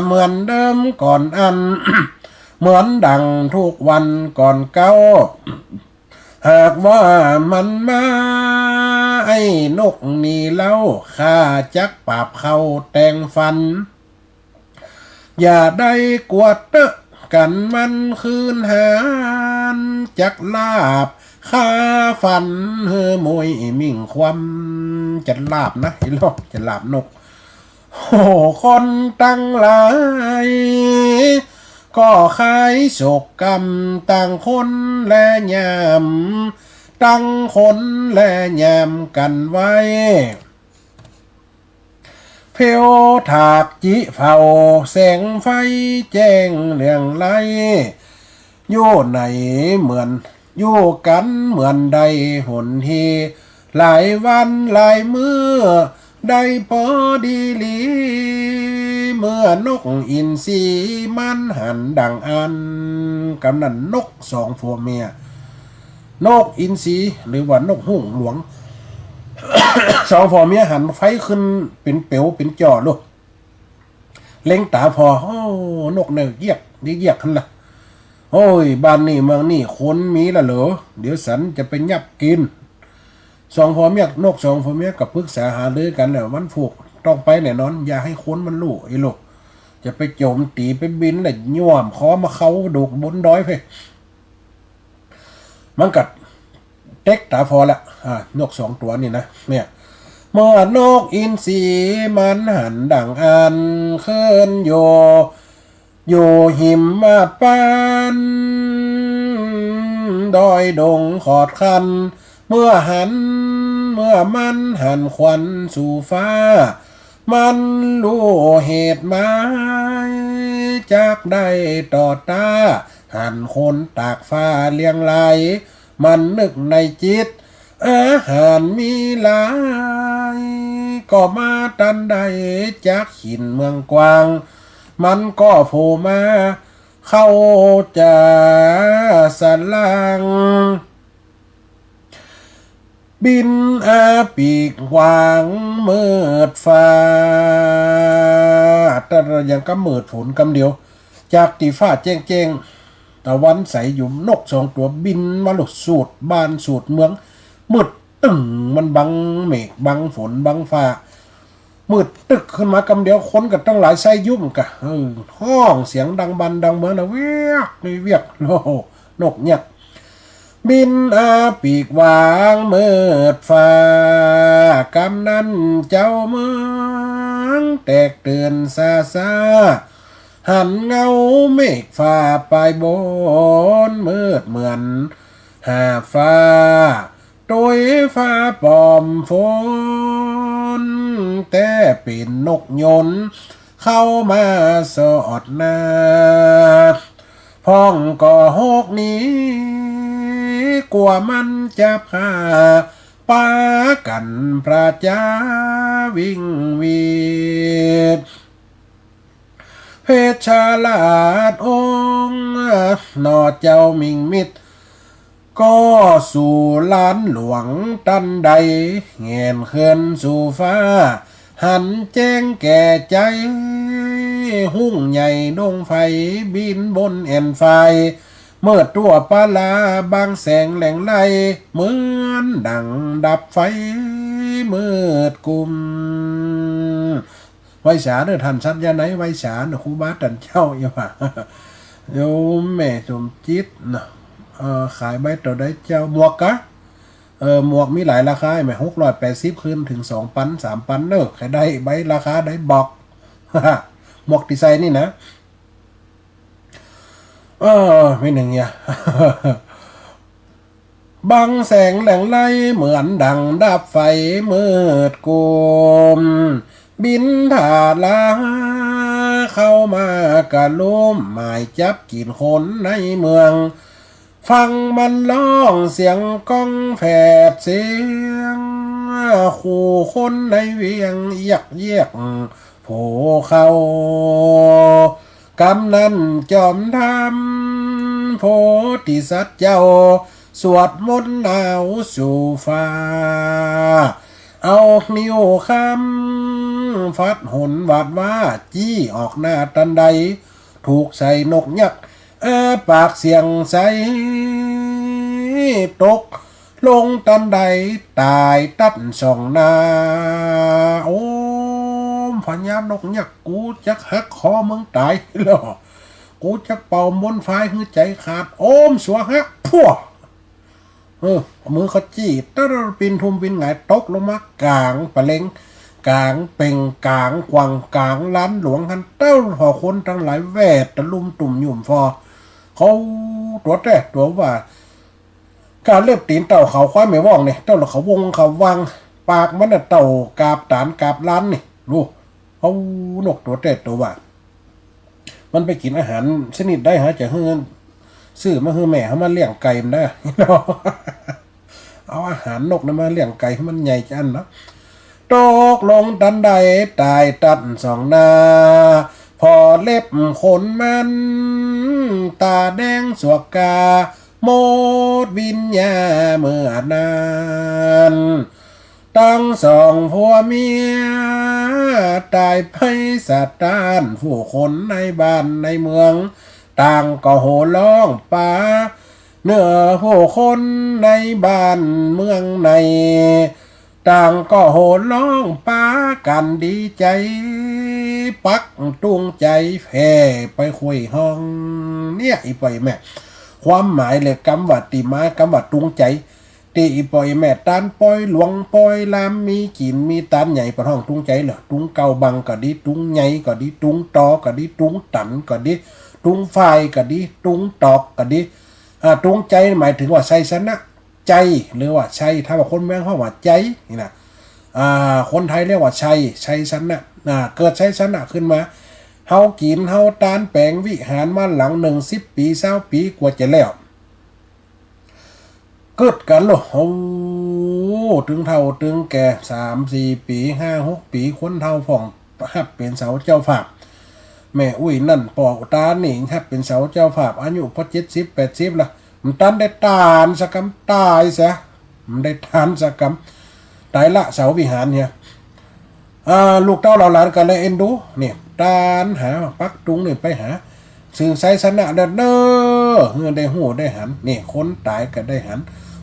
เหมือนเดิมก่อนอัน เหมือนดังทุกวันก่อนเก่าหากว่ามันมาไอ้นกนี่เล่าข้าจักปราบเขาแต่งฟันอย่าได้กวดเตะกันมันคืนหานจักลาบข้าฟันมวยมิ่งความจะลาบนะไอ้ลอกจะลาบนกโอ้คนตั้งหลายก็ขายโศกกรรมต่างคนและยามตั้งคนและยามกันไว้เพวถากจิเฝ้าแสงไฟแจ้งเรื่องไรอยู่ไหนเหมือนอยู่กันเหมือนใดหนทีหลายวันหลายมื้อได้พอดีลีเมื่อนกอินทรีมันหันดังอันกำนันนกสองผัวเมียนกอินทรีหรือว่านกหุ่งหลวง สองผัวเมียหันไฟขึ้นเป็นเป๋วเป็นจ่อลูกเล็งตาพอนกเนี่ยเยียกขันละโอ้ยบ้านนี่เมืองนี่คนมีละเหรอเดี๋ยวสันจะไปยับกินสองผัวเมียนกสองผัวเมียกับปรึกษาหารือกันแล้วมันผูกต้องไปแน่นอนอย่าให้คนมันรู้ไอ้ลูกจะไปโจมตีไปบินเลยย่อมคอมาเขาดูกบนดอยไปมันกัดเต็กตาพอละนกสองตัวนี่นะเนี่ยเมื่อนกอินทรีมันหันดังอันเคลื่อนโย อยู่หิมมาดปานดอยดงขอดคันเมื่อมันหันควันสู่ฟ้ามันรู้เหตุหมายจากได้ต่อตาหันคนตากฟ้าเลี้ยงไหลมันนึกในจิตอาหารมีหลายก็มาตันใดจากหินเมืองกวางมันก็โผล่มาเข้าจะสลังบินปีกวางมืดฟ้าแต่ยังก็มืดฝนกำเดียวจากตีฟ้าแจ้งตะวันใสหยุมนกสองตัวบินมาหลุดสูดบ้านสูดเมืองมืดตึงมันบังเมฆบังฝนบังฟ้ามืดตึกขึ้นมากำเดียวคนกันตั้งหลายไส้ยุ่มกะห้องเสียงดังบันดังเมืองนะเวียกนี่เวียกโอ้นกเนี่ยบินปีกวางมืดฟ้ากำนั้นเจ้าเมืองแตกเตือนซาหันเงาเมฆฟ้าไปบนมืดเหมือนหาฟ้าโดยฟ้าปลอมฝนแต่เป็นนกยนต์เข้ามาสอดหน้าพ้องก็หกนี้กลัวมันจะพาปากันพระเจ้าวิ่งวีดเพชรชาลาดองนอเจ้ามิงมิตรก็สู่ล้านหลวงตันใดเงียนเขื่อนสู่ฟ้าหันแจ้งแก่ใจหุ่งใหญ่ดงไฟบินบนแอ่นไฟเมื่อตัวปลาลาบางแสงแหล่งไล่เหมือนดังดับไฟมืดกุมไว้ฉาเด้อท่านชัดยาไหนไว้ฉาเด้อครูบาตันเจ้าอย่าว่าโยมแม่สมจิตนะขายใบต่อได้เจ้าหมวกกะหมวกมีหลายราคาไหม680ขึ้นถึง2,000 3,000เนอะใครได้ใบราคาได้บอกหมวกดีไซน์นี่นะไม่หนึ่งเนี่ยบังแสงแหลงไล่เหมือนดังดับไฟมืดกุมบินถาลาเข้ามากะลุ่มหมายจับกินคนในเมืองฟังมันร้องเสียงก้องแผดเสียงขู่คนในเวียงเยียกโผเข้ากำนั้นจอมทำโพธิสัตว์เจ้าสวดมนต์หนาวสู่ฟ้าเอานิ้วคำฟัดหนวาดว่าจี้ออกหน้าตันใดถูกใส่นกยักษ์ปากเสียงใสตกลงตันใดตายตัดสองนาโอ้พญานกยักษ์กูจักหักคอมึงตายหรอกูจักเป่ามนต์ไฟให้ใจขาดโอมสัวหักพัวมือเขาจี้ตะปินทุมปินหงายตกลงมากลางปะเล็งกลางเป่งกลางกวางกลางล้านหลวงหันเต้าหอคนทั้งหลายแวดตะลุมตุ่มหยุ่มฟอเขาตัวแต่ตัวว่าการเล็บตีนเต่าเขาคว้าไม่ว่องเนี่ยเต่าเขาวงเขาวังปากมันน่ะเต่ากาบตานกาบล้านนี่รู้เขานกตัวแต่ตัวว่ามันไปกินอาหารชนิดได้ฮะจะเฮือนซื้อมาเฮือแม่เขามาเลี้ยงไก่มันได้เอาอาหารนกนั้นมาเลี้ยงไก่ให้มันใหญ่จันเนาะตกลงตันใดตายตัดสองนาพอเล็บขนมันตาแดงสวกกาโมดวิญญาเมื่อนานตั้งสองผัวเมียตายไปสัตตานผู้คนในบ้านในเมืองต่างก็โห่ร้องป่าเนื้อผู้คนในบ้านเมืองในต่างก็โห่ร้องป่ากันดีใจปักตุงใจแผ่ไปคุยห้องเนี่ยอีไปแม่ความหมายเลยคำว่าติมากำว่าตุงใจ ตีอีปอยแม่ตานปอยหลวงปอยลามมีกินมีตานใหญ่ประท้องตุงใจเหรอตุงเกาบังก็ดีตุงใหญ่ก็ดีตุงตอก็ดีตุงตันก็ดีตุงไฟก็ดีตุงตอกก็ดีตุงใจหมายถึงว่าชัยชนะใจหรือว่าชัยถ้าว่าคนเมืองเขาว่าใจนี่นะคนไทยเรียกว่าชัยชนะเกิดชัยชนะขึ้นมาเฮากินเฮาตานแปลงวิหารมาหลัง10 ปี20 ปีกว่าจะแล้วเกิดกันหรอโอ้ถึงเท่าถึงแก่3-4 ปี5-6 ปีคนเท่าฝ่องฮับเป็นเสาเจ้าภาพแม่อุ้ยนั่นปอกตาหนิงฮับเป็นเสาเจ้าภาพอายุพอ70-80ละมันตันได้ตานสักกำตายซะมันได้ทานสักกำตายละเสาวิหารเนี่ยลูกเต้าเราหลานกันเลยเอ็นดูเนี่ยตานหาปักตุงเนี่ยไปหาสื่อไซสนะเด้อเงินได้หูได้หันนี่คนตายก็ได้หัน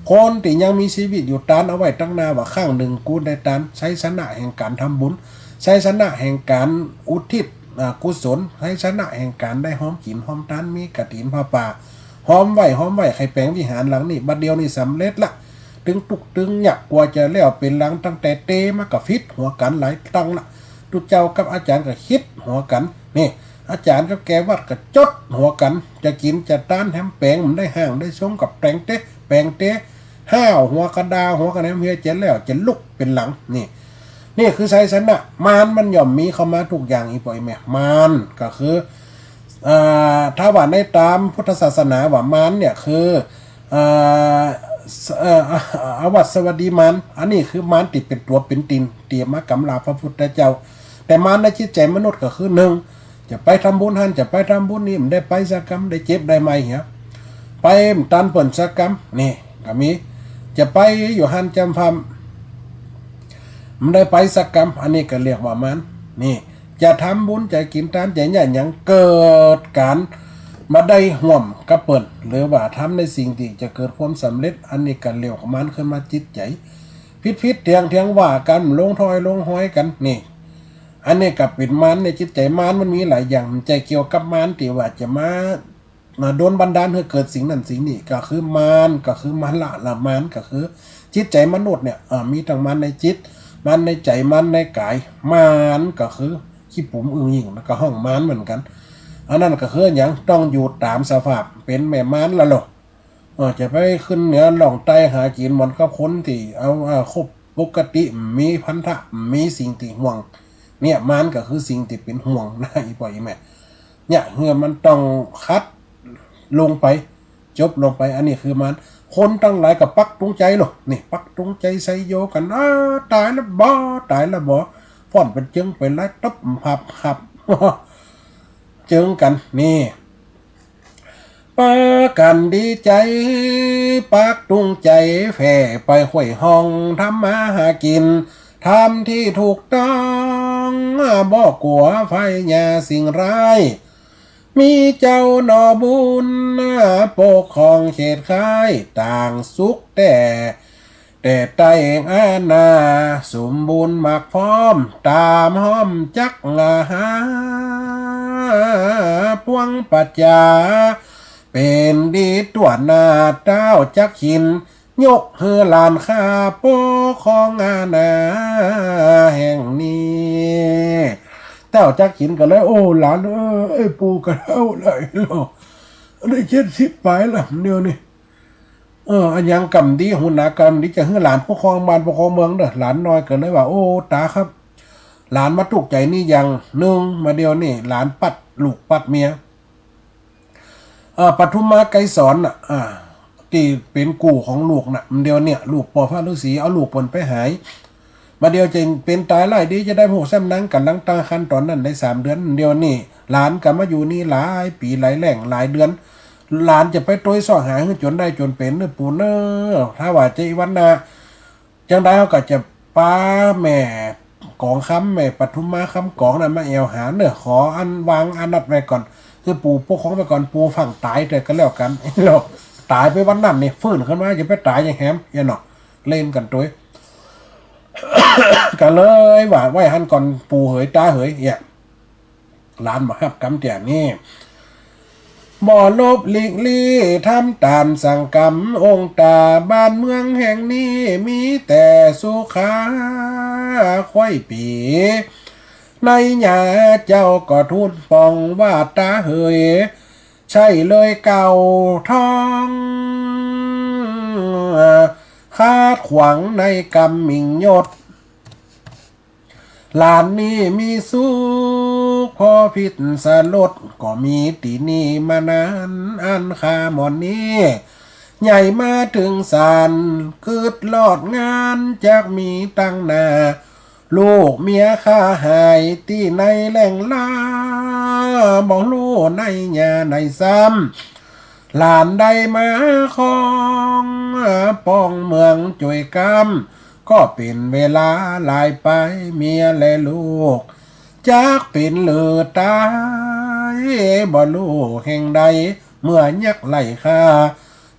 คนที่ยังมีชีวิตอยู่ตานเอาไว้ตั้งนาว่าข้างหนึ่งกูได้ตานไซสนะแห่งการทำบุญไซสนะแห่งการอุทิศกุศลไซสนะแห่งการได้หอมกินหอมตานมีกฐินผ้าป่าหอมไหวใครแปลงวิหารหลังนี่บัดเดียวนี่สำเร็จละตึงตุกตึงหยักกว่าจะแล้วเป็นหลังตั้งแต่เตมากับฟิตหัวกันหลายตั้งละตุเจ้ากับอาจารย์ก็คิดหัวกันนี่อาจารย์กับแกวัดก็จดหัวกันจะกินจะต้านแฮมแปลงมันได้ห่างได้ชมกับแปลงเต้ห้าวหัวกระดาหัวกระแหนมเฮียเจ็ดแล้วจะลุกเป็นหลังนี่คือไซสนะมารมันย่อมมีเข้ามาทุกอย่างอีปอยแม่มารก็คือถ้าว่าในตามพุทธศาสนาว่ามารเนี่ยคืออวัสวัสดีมารอันนี้คือมารติดเป็นตัวเป็นตินเตรียมมากำลาพระพุทธเจ้าแต่มารในจิตใจมนุษย์ก็คือ1จะไปทำบุญหันจะไปทำบุญนี่มันได้ไปสักกรรมได้เจ็บได้ไหมเหี้ยไปตันเปิ่นสักกรรมนี่ก็มีจะไปอยู่หันจำพมันได้ไปสักกรรมอันนี้ก็เรียกว่ามันนี่จะทำบุญจะกินทานจะอย่างเกิดการมาได้ห่วมกับเปิ่นหรือว่าทำในสิ่งที่จะเกิดความสำเร็จอันนี้ก็เรียกว่ามันขึ้นมาจิตใจพิษเถียงว่ากันลงห้อยกันนี่อันนี้กับเป็นมารในจิตใจมารมันมีหลายอย่างใจเกี่ยวกับมารที่ว่าจะมาโดนบันดาลให้เกิดสิ่งนั้นสิ่งนี้ก็คือมารก็คือมารละมารก็คือจิตใจมนุษย์เนี่ยมีทั้งมารในจิตมารในใจมารในกายมารก็คือขี้ปุ๋มอึ่งยิงแล้วก็ห้องมารเหมือนกันอันนั้นก็คืออย่างต้องอยู่ตามสภาพเป็นแม่มารละหรอจะไปขึ้นเหนือหล่องใต้หากินมันก็พ้นที่เอาครบปกติมีพันธะมีสิ่งที่ห่วงเนี่ยมันก็คือสิ่งที่เป็นห่วงนะอีปอยแม่เนี่ยเหือมันต้องคัดลงไปจบลงไปอันนี้คือมันคนตั้งหลายกับปักตรงใจหรอนี่ปักตรงใจใส่โยกันตายแล้วบ่ฟ้อนเป็นจึงเป็นไรตบผับขับจึงกันนี่ปากันดีใจปักตรงใจแผ่ไปห้วยห้องทำมาหากินทำที่ถูกต้องบ่กลัวไฟยาสิ่งร้ายมีเจ้าหนอบุญปกครองเขตค่ายต่างสุขแต่ใต้อาณาสมบูรณ์มากพร้อมตามห้อมจักหาพวงปัจจาเป็นดีตัวหน้าเจ้าจักหินยกเฮือลานข้าปกครองอาณาแห่งนี้เต้าจักหินก็เลยโอ้หลานปูกันเอาเลยหรอได้70 ปลายละเดียวนี่อันยังกำดีหุ่นนากรรมดีจะเฮือหลานปกครองบ้านปกครองเมืองเด้อหลานน้อยก็เลยว่าโอ้ตาครับหลานมาตุกใจนี่ยังมาเดียวนี่หลานปัดลูกปัดเมียปทุมมาไกรสอนที่เป็นกู่ของลูกเดียวเนี่ยลูกปอพระฤาษีเอาลูกปนไปหายมาเดียวจึงเป็นตายไล่ดีจะได้พวกแซมนังกันลังตาคันตอนนั้นได้3 เดือนเดียวนี่หลานกลับมาอยู่นี่หลายปีหลายแหล่งหลายเดือนหลานจะไปต้วยซ่อหาจนได้จนเป็นปูเนอถ้าว่าใจวันนาจังได้เขาก็จะป้าแม่กองค้ำแม่ปทุมมาค้ำกองนั้นมาแอวหาขออันวางอันนัดไว้ก่อนคือปูพวกของไปก่อนปูฝั่งตายแต่ก็แล้วกันเราตายไปวันนั้นนี่ฟื้นขึ้นมาจะไปตายอย่างแฮมยันเนาะเล่นกันตัวกันเลยว่าไหวหันก่อนปูเหยตาเหยหลานมาครับกำเตียนี่ บ่ลบหลีกลี่ทำตามสั่งกรรมองค์ตาบ้านเมืองแห่งนี้มีแต่สุขาค่อยปีในหญาเจ้าก็ทูลปองว่าตาเหยใช่เลยเก่าท้องคาดขวางในกำมิงยศหลานนี้มีสุขพอผิดสลดก็มีตีนีมานานอันคาหมอนนี้ใหญ่มาถึงศาลคืดลอดงานจากมีตั้งหน้าลูกเมียข้าหายที่ในแหล่งลาบอกลูกในหญ้าในซ้ำหลานใดมาของป้องเมืองจุยกำก็เป็นเวลาหลายไปเมียและลูกจากเป็นเหลือตายบ่ลูกแห่งใดเมื่อยักไหลข้า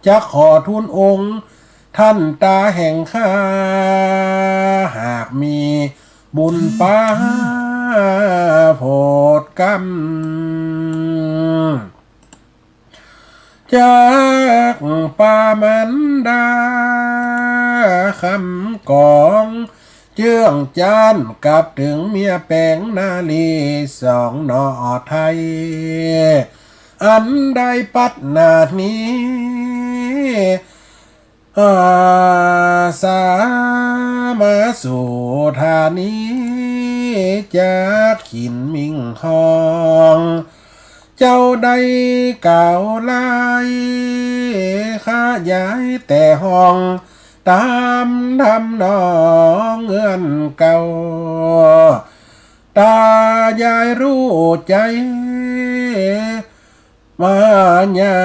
จะขอทูลองค์ท่านตาแห่งข้าหากมีบุญป้าโพดกรรมจากป่ามันดาคำกองเจื้องจานกับถึงเมียแปงนาลีสองนอไทยอันใดปัดนานี้สามาสู่ธานีจากขินมิงทองเจ้าได้กล่าวลายข้ายายแต่ห้องตามทำนองเงื่อนเก่าตายายรู้ใจมาญา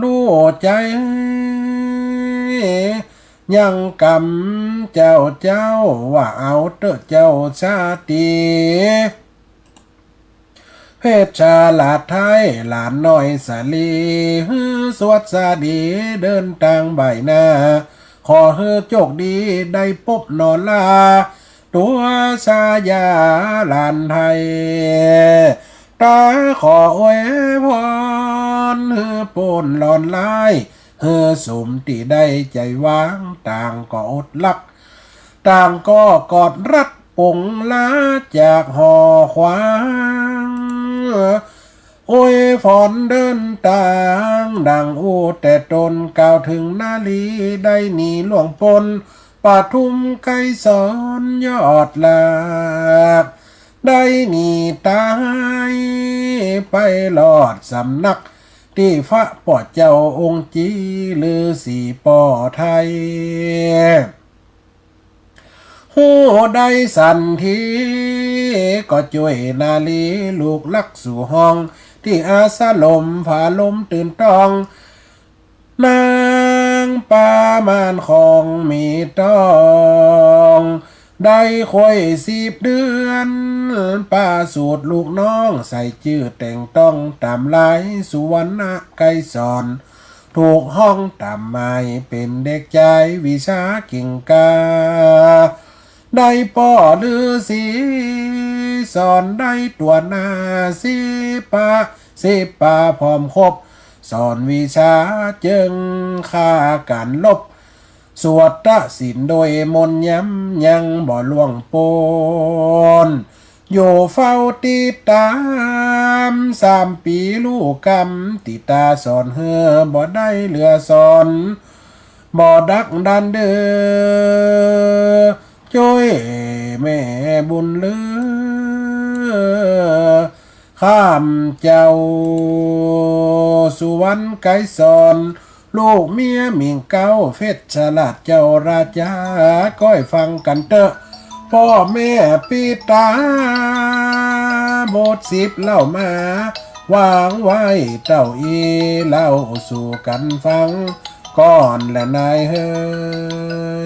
รู้ใจยังกำเจ้าว่าเอาเตอเจ้าชาติเพชรชาลาดไทยหลานน้อยสาลีสวัสดีเดินทางใบหน้าขอให้โชคดีได้พบนอนลาตัวชายาหลานไทยตาขออวยพรปนหลอนลายสมที่ได้ใจวางต่างก็อดลักต่างก็กอดรัดปงลาจากหอควางโอ้ยฝนเดินต่างดังอูแต่ตนกล่าวถึงนาลีได้หนีหลวงปนปทุมไกรสอนยอดหลากได้หนีตายไปหลอดสำนักที่พระป่อเจ้าองค์จีลือสีป่อไทยหูได้สันทีก็ช่วยนาลีลูกลักสู่ห้องที่อาสาลมผาลมตื่นตองนางปามานของมีตองได้ค่อย10 เดือนป้าสูตรลูกน้องใส่ชื่อแต่งต้องตามลายสุวรรณไกรสอนถูกห้องตามไม้เป็นเด็กใจวิชากิ่งกาได้ป่อลือสีสอนได้ตัวหน้าสิปาพร้อมครบสอนวิชาจึงฆ่าการลบสวดตะสินโดยมนย้ำยังบ่ล่วงโปนอยู่เฝ้าติดตาม3 ปีลูกกำติตาสอนเฮอบ่ได้เหลือสอนบ่ดักดันเด้อช่วยแม่บุญเลือข้ามเจ้าสุวรรณไกรสอนลูกเมียมิงเก้าเฟชฉลาดเจ้าราจาก้อยฟังกันเตอะพ่อแม่ปีตาโบส10เล่ามาวางไว้เต้าอีเล่าสู่กันฟังก่อนและนายเฮ้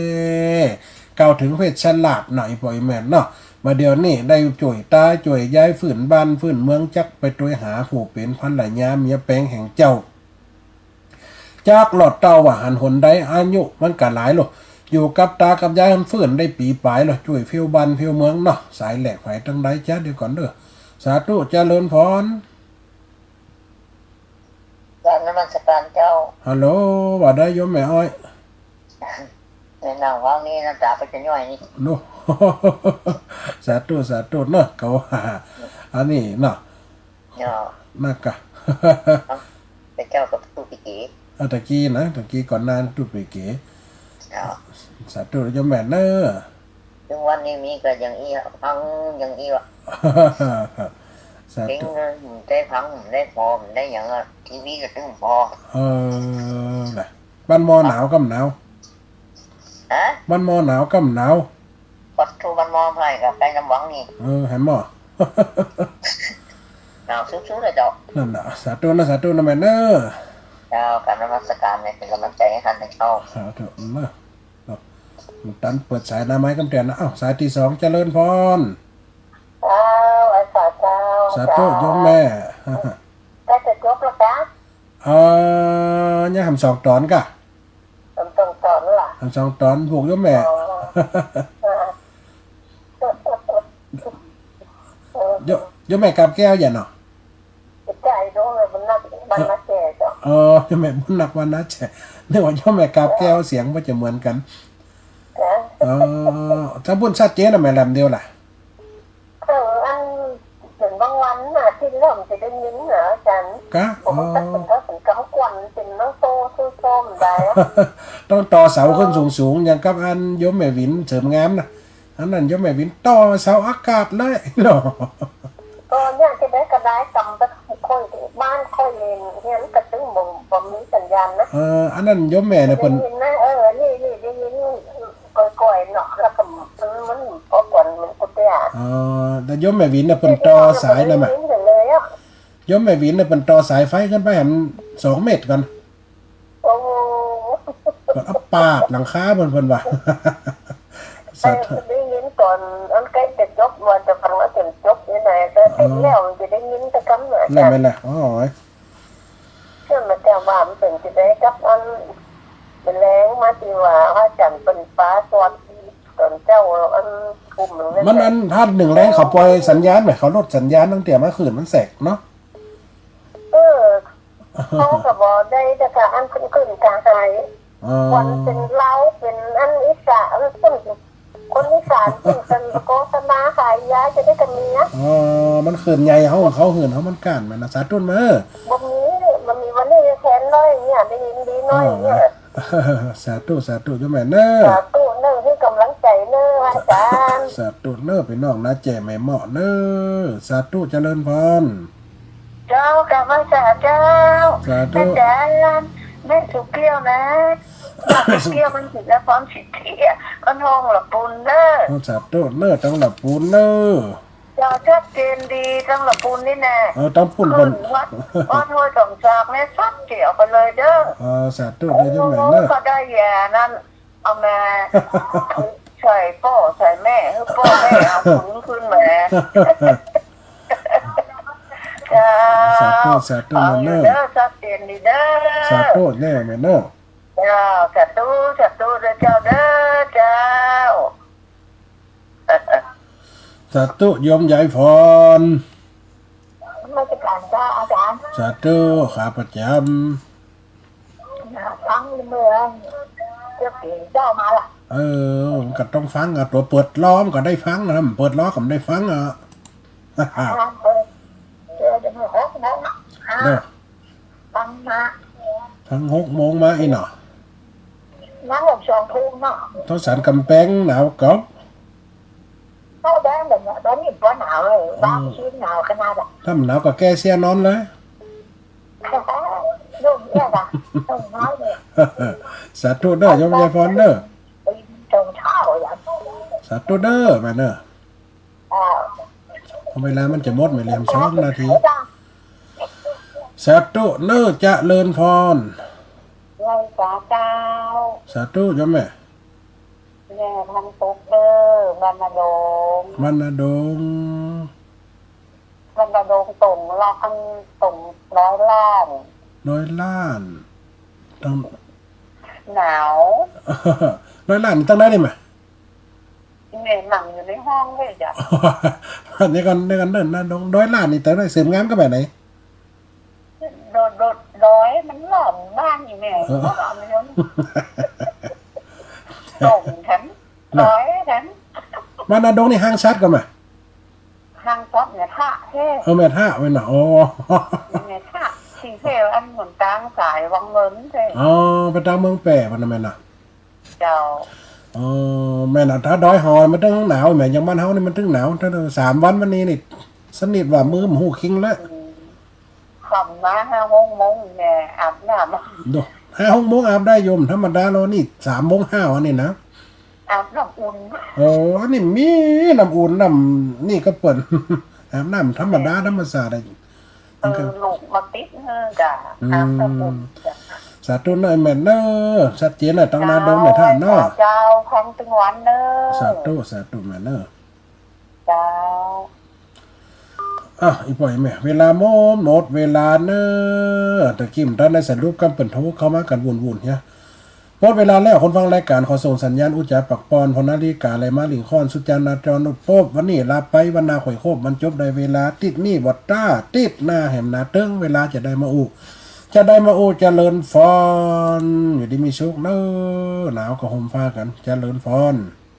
ยเก่าถึงเฟชฉลาดหน่อยปล่อยแม่นเนาะมาเดี๋ยวนี้ได้จ่วยตาจ่วยย้ายฝืนบ้านฝืนเมืองจักไปตรวยหาผู้เป็นพันหลายยาเมียแปงแห่งเจ้าจากหลอดเต้าว่าหันหนได้อายุมันก็หลายหรอกอยู่กับตากับยายมันฝืนได้ปีปลายหรอกจ่วยฟิวบ้านฟิวเมืองเนาะสายแหลกไฟตั้งใดจ้าเดี๋ยวก่อนเด้อสาธุเจริญพร การนมัสการเจ้าฮัลโหลว่าได้โยมแม่อ้อยในนางว่างนี้น้ำตาไปจะย่อยนี่โน สาธุสาธุเนาะเขาว่าอันนี้เนาะเนาะนักกะ เป็นเจ้ากับตู้ปีกีตะกี้นะตะกี้ก่อนนานตุไปเก๋เนาะสาธุโยมแม่เนอะ ถึงวันนี้มีก็ยังอีพังยังอีวะสาถึงธุได้พังได้พอได้อย่างทีวีก็ถึงพอแหละบ้านมอหนาวกำหนาวฮะบ้านมอหนาวกำหนาวปัดทูบันมอไผ่กับไปน้ำหวังนี่เห็นบ่ หนาวสู้ๆเลยเจ้านั่นน่ะสาธุนะสาธุนะแม่เนอะเจ้าการนมัสการเนี่ยเป็นกำลังใจให้ท่านในเข้าสาธุเนอะตันเปิดสายน้ำไม้กำเตือนนะสายที่สองเจริญพรไอ้สาเจ้าสาธุโยมแม่ได้จะจบแล้วจ้ะเนี่ยทำสองตอนกะทำตอนล่ะทำสองตอนผูกโยมแม่โยมแม่กับแก้วอย่าเนาะใจด้วยมันนักบันนักแก่จ้ะโยมแม่บุญหนักวันนะแฉนึกว่าโยมแม่กับแก้วเสียงว่าจะเหมือนกันถ้าบุญชัดเจนนะแม่แหลมเดียวล่ะอันถึงบางวันน่ะที่เริ่มจะได้ยินเหรออาจารย์กะผมก็เป็นเขาเป็นเขาควันเป็นน้องโตส้มได้ต้องต่อเสาขึ้นสูงอย่างกับอันโยมแม่วินเสริมงามนะอันนั้นโยมแม่วินต่อเสาอากาศเลยเนาะก็เนี่ยจะได้กระได้กำไปค่อยบ้านค่อยเองเห็นกระตึ้งบ่มีสัญญาณนะอันนั้นโยมแม่เนี่ยเพิ่นได้ยินนะนี่ได้ยินก่อยๆเนาะแล้วก็มันพอกวนมันกุเตียแต่โยมแม่วินน่ะเพิ่นต่อสายน่ะแม่โยมแม่วินน่ะเพิ่นต่อสายไฟขึ้นไปหัน2 เมตรกันโอ้เพิ่นเอาปาดหลังคาเพิ่นว่าได้ยินก่อนอันใกล้จะจบว่าจะฟังแล้วจนจบนี่ไหนแต่ถึงแล้วจะได้ยินตะกั่มน่ะนั่นแม่นล่ะเชื่อมันจะว่ามันเป็นจะได้กับอันเป็นแรงมาที่ว่าจันเป็นฟ้าตอนเจ้าอันคุมมันอันถ้า1 แรงเขาปล่อยสัญญาณไหมเขาลดสัญญาณตั้งแต่เมื่อคืนมันแสกเนาะเขาก็บอกได้แต่ก็อันขึ้นกลางหายวันเป็นเล้าเป็นอันอิสระคนอีสานเป็นโฆษณาขายยาจะได้กันเนี้ยมันเขินใหญ่เขาเหินเขามันก้านมันนะสาธุนมาบ่มีวันนี้แค้นน้อยเนี่ยได้ยินดีน้อยเนี่ยสาธุโยมแม่เนอะสาธุเนอะให้กำลังใจเนอะอาจารย์สาธุเนอะไปน้องนะแจ่แม่เหมาะเนอะสาธุเจริญพรเจ้ากลับมาเจ้าสาธุอาจารย์ไม่สุกเกี้ยวนะเกี้ยวมันถึงแล้วพร้อมสิทธิก็น้องหลับปูนเนอะสาธุเนอะต้องหลับปูนเนอะจะชัดเจนดีต้องหลับปูนนี่แน่ต้องปูนบนวัดโทษสมศักดิ์เนี่ยซัดเกี่ยวไปเลยเด้อสาธุเลยโยมแม่เนอะก็ได้แย่นั่นเอามาใส่พ่อใส่แม่ให้พ่อแม่เอาขึ้นมาสาธุเนอะชัดเจนดีเด้อสาธุแน่แม่เนอะสาธุเจ้าเด้อเจ้าสาธุโยมใหญ่พรมาจากการจ้าอาจารย์สาธุข้าพเจ้าฟังเมื่อเจ้ามาล่ะก็ต้องฟังตัวเปิดล้อมก็ได้ฟังนะเปิดล้อก็ได้ฟังฟังมาฟัง6 โมงมาอีหน่อน้ำ2 ทุ่มเนาะท้องสารกำแพงหนาวก๊อกเขาแดงแบบนี้ตอนนี้ตัวหนาวเลยบ้านชื้นหนาวขนาดถ้าหนาวก็แก้เสียนอนเลยนุ่มเนี่ยนะนุ่มน้อยเลยสาธุเด้อยมยายพรเด้อจงเช่าอย่างสาธุเด้อมาเด้อเวลามันจะหมดไม่เรียม2 นาทีสาธุเด้อจะเลินพรไล่สาเจ้าสาธุโยมแม่แม่พันตุกเด้อบรรณดงบรรณดงตรงละอันตรง100 ล้านต้องหนาว100 ล้านนี่ตั้งได้ไหมแม่หนังอยู่ในห้องเลยจ้ะนี่ก่อนเดินนะ100 ล้านนี่ตั้งได้เสริมงามก็แบบไหนโด ร้อยมันหล่อมบ้านอยู่แม่ก็หล่อมเลยส่งฉันร้อยฉัน บ้านนาดงนี่ห้างชัดกันไหม ห้างซับเนี่ยท่าเท่ แม่ท่าไว้หน่ะอ๋อ เนี่ยท่าสีเทลอันเหมือนกลางสายวังเงินเท่ อ๋อไปทางเมืองแปะมันนะแม่น่ะ เจ้า อ๋อแม่น่ะถ้าดอยหอยมันตึงหนาวแม่ยังบ้านเฮานี่มันตึงหนาวถ้า3 วันวันนี้นี่สนิทว่ามือมหูคิงแล้ว ขำมา5 โมงเนี่ยอาบน้ำ ดู5 โมงอาบได้โยมธรรมดาเรานี่3 โมง 5วันนี่นะ อาบน้ำอุ่น โอ้นี่มีน้ำอุ่นน้ำนี่ก็เปิด อาบน้ำธรรมดาธรรมศาสตร์ได้ ลูกมาติดจ้ะอาบน้ำอุ่นจ้ะ สาธุหน่อยแม่เนอชัดเจนเลยต้องนาดงในท่านเนาะ เจ้าพังตึงวันเนอ สาธุแม่เนอ เจ้า อีปล่อยแม่เวลาโมหมดเวลาเนอตะกี้มันท่านได้สรุปกันเปิ่นโทรเข้ามากันวุ่นๆเนี่ยหมดเวลาแล้วคนฟังรายการขอส่งสัญญาณอุจจาปักปอนพนาฬิกาไหลมาหลิงค้อนสุจานาจรนุดโป๊บวันนี้ลาไปวันนาข่อยโคบมันจบได้เวลาติดนี่วัดต้าติดหน้าแหมนาเติ้งเวลาจะได้มาอูเจริญฟอนอยู่ดีมีโชคเนอหนาวก็ห่มฟ้ากันเจริญฟอน